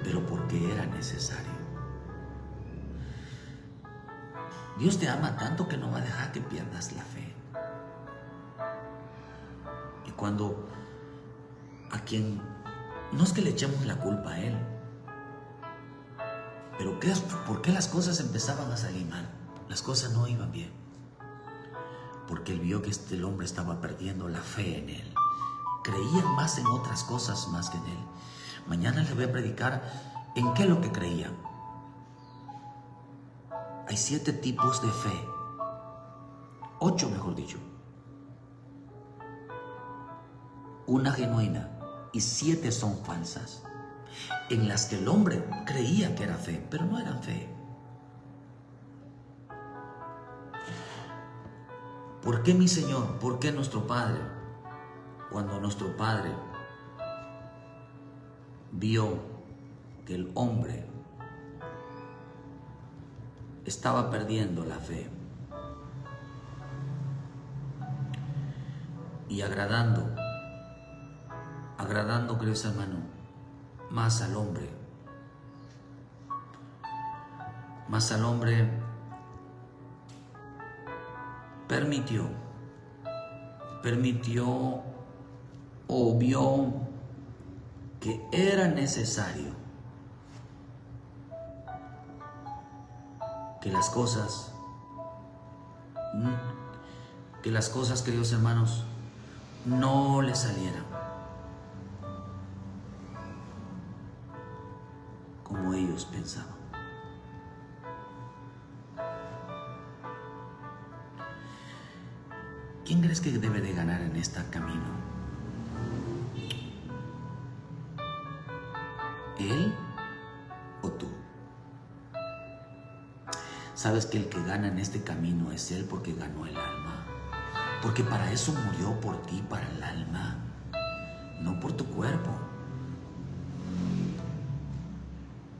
pero porque era necesario. Dios te ama tanto que no va a dejar que pierdas la fe. Y cuando a quien, no es que le echemos la culpa a Él, pero ¿por qué las cosas empezaban a salir mal? Las cosas no iban bien. Porque Él vio que el hombre estaba perdiendo la fe en Él. Creían más en otras cosas más que en Él. Mañana les voy a predicar ¿En qué es lo que creían? Hay 7 tipos de fe. 8, mejor dicho. Una genuina y 7 son falsas, en las que el hombre creía que era fe, pero no eran fe. ¿Por qué mi Señor? ¿Por qué nuestro Padre? Cuando nuestro Padre vio que el hombre estaba perdiendo la fe y agradando, queridos hermanos, más al hombre, permitió o vio que era necesario que las cosas, queridos hermanos, no le salieran como ellos pensaban. ¿Quién crees que debe de ganar en este camino? ¿Él o tú? Sabes que el que gana en este camino es Él, porque ganó el alma. Porque para eso murió, por ti, para el alma, no por tu cuerpo.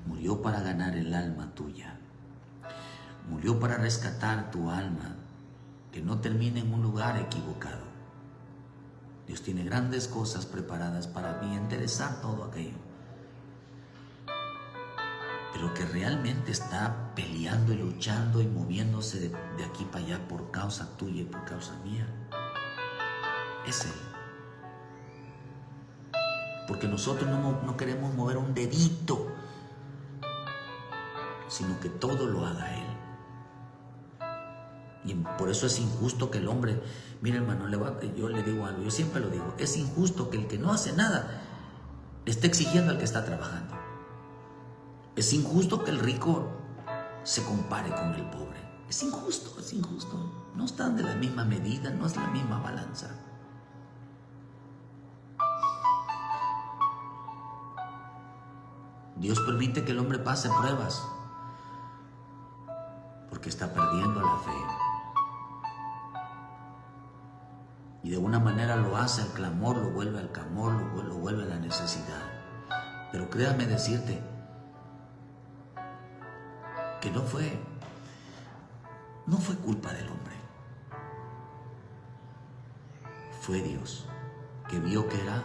Murió para ganar el alma tuya. Murió para rescatar tu alma, que no termine en un lugar equivocado. Dios tiene grandes cosas preparadas para mí, enderezar todo aquello. Pero que realmente está peleando y luchando y moviéndose de aquí para allá por causa tuya y por causa mía, es Él. Porque nosotros no queremos mover un dedito, sino que todo lo haga Él. Y por eso es injusto que el hombre, mire hermano, yo le digo algo, yo siempre lo digo, es injusto que el que no hace nada le esté exigiendo al que está trabajando. Es injusto que el rico se compare con el pobre. Es injusto, es injusto. No están de la misma medida, no es la misma balanza. Dios permite que el hombre pase pruebas porque está perdiendo la fe. Y de una manera lo hace al clamor, lo vuelve al clamor, lo vuelve a la necesidad. Pero créame decirte que no fue culpa del hombre. Fue Dios que vio que era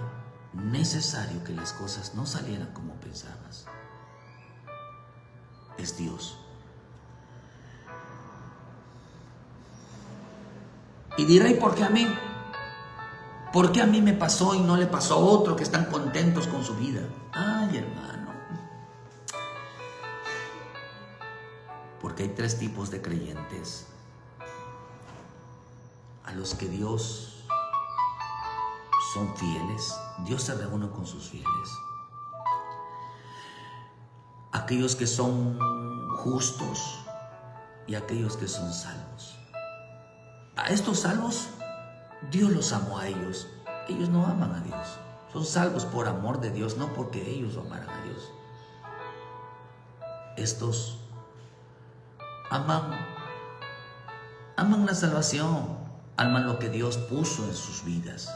necesario que las cosas no salieran como pensabas. Es Dios. Y dirá, ¿y por qué a mí? ¿Por qué a mí me pasó y no le pasó a otro que están contentos con su vida? Ay, hermano. Porque hay 3 tipos de creyentes a los que Dios son fieles. Dios se reúne con sus fieles. Aquellos que son justos y aquellos que son salvos. A estos salvos, Dios los amó a ellos. Ellos no aman a Dios. Son salvos por amor de Dios, no porque ellos lo amaran a Dios. Estos aman la salvación, aman lo que Dios puso en sus vidas.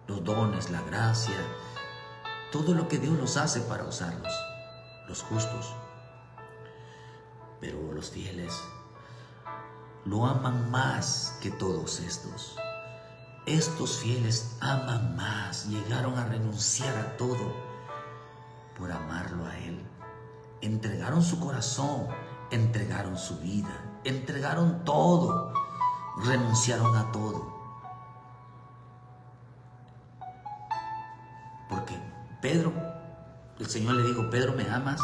Los dones, la gracia, todo lo que Dios los hace para usarlos. Los justos. Pero los fieles lo aman más que todos estos. Estos fieles aman más, llegaron a renunciar a todo por amarlo a Él. Entregaron su corazón, entregaron su vida, entregaron todo, renunciaron a todo. Porque Pedro, el Señor le dijo, Pedro, ¿me amas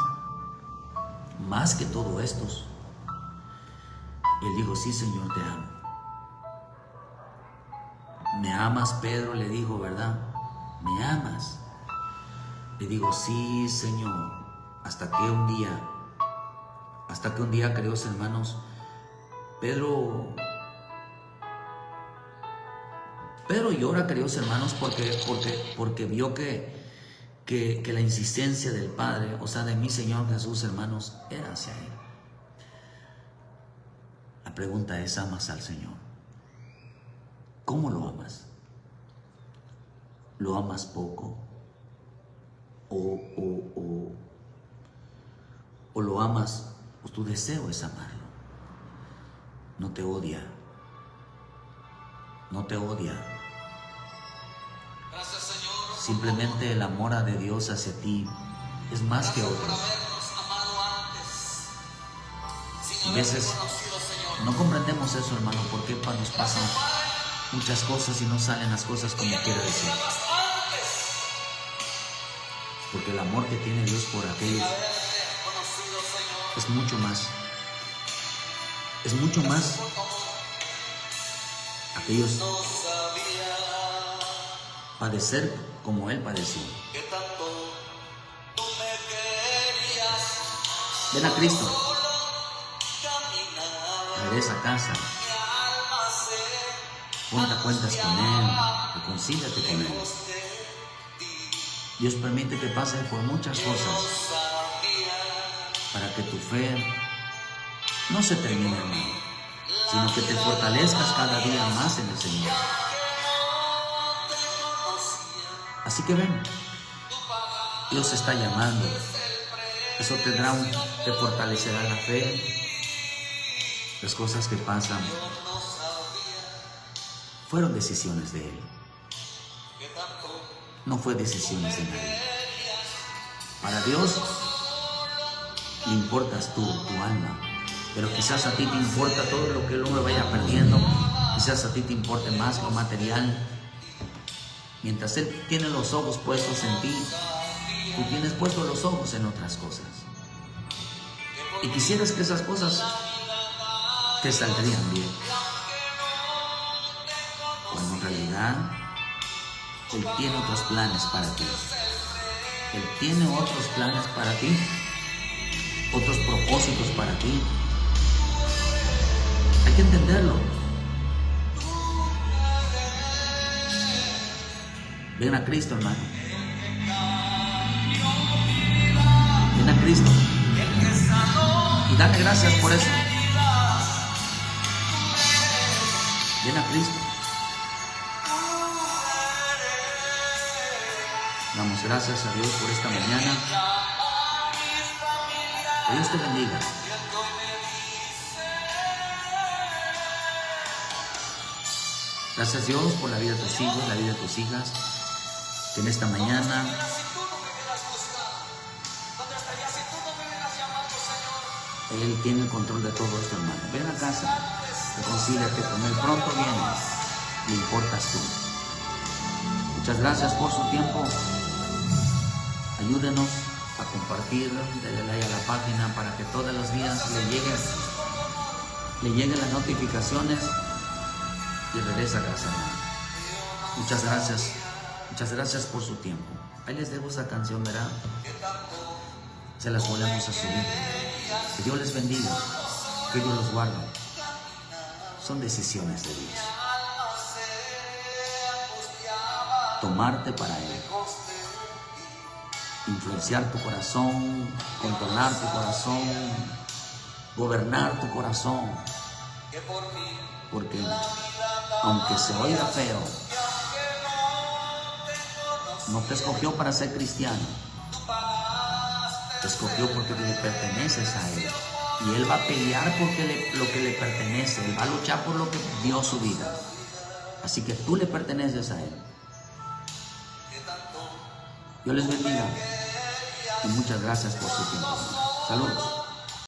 más que todos estos? Y él dijo, sí, Señor, te amo. ¿Me amas, Pedro? Le dijo, ¿verdad? ¿Me amas? Le digo, sí, Señor, hasta que un día, queridos hermanos, Pedro llora, queridos hermanos, porque vio que la insistencia del Padre, o sea, de mi Señor Jesús, hermanos, era hacia Él. La pregunta es, ¿amas al Señor? ¿Cómo lo amas? ¿Lo amas poco? ¿O lo amas, o tu deseo es amarlo? No te odia. No te odia. Simplemente el amor de Dios hacia ti es más que otros. A veces no comprendemos eso, hermano, porque nos pasan muchas cosas y no salen las cosas como quiere decir. Porque el amor que tiene Dios por aquellos es mucho más. Es mucho más. Aquellos padecer como Él padeció. Ven a Cristo. Regresa a casa. Ponte a cuentas con Él. Reconcíliate con Él. Dios permite que pases por muchas cosas para que tu fe no se termine, hermano, sino que te fortalezcas cada día más en el Señor. Así que ven, Dios está llamando. Eso te fortalecerá la fe. Las cosas que pasan fueron decisiones de Él. No fue decisiones de nadie. Para Dios le importas tú, tu alma. Pero quizás a ti te importa todo lo que el hombre vaya perdiendo. Quizás a ti te importe más lo material. Mientras Él tiene los ojos puestos en ti, tú tienes puestos los ojos en otras cosas. Y quisieras que esas cosas te saldrían bien. Cuando en realidad Él tiene otros planes para ti. Él tiene otros planes para ti. Otros propósitos para ti. Hay que entenderlo. Ven a Cristo, hermano. Ven a Cristo. Y dale gracias por eso. Ven a Cristo. Damos gracias a Dios por esta mañana. Que Dios te bendiga. Gracias Dios por la vida de tus hijos, la vida de tus hijas, que en esta mañana Él tiene el control de todo esto, hermano. Ven a casa, reconcíliate con Él, pronto vienes, le importas tú. Muchas gracias por su tiempo. Ayúdenos a compartir, denle like a la página para que todos los días le lleguen las notificaciones y regresa a casa. Muchas gracias por su tiempo. Ahí les dejo esa canción, ¿verdad? Se las volvemos a subir. Que Dios les bendiga, que Dios los guarde. Son decisiones de Dios. Tomarte para Él. Influenciar tu corazón, controlar tu corazón, gobernar tu corazón. Porque aunque se oiga feo, no te escogió para ser cristiano. Te escogió porque le perteneces a Él. Y Él va a pelear por lo que le pertenece. Él va a luchar por lo que dio su vida. Así que tú le perteneces a Él. Dios les bendiga. Y muchas gracias por su tiempo. Saludos.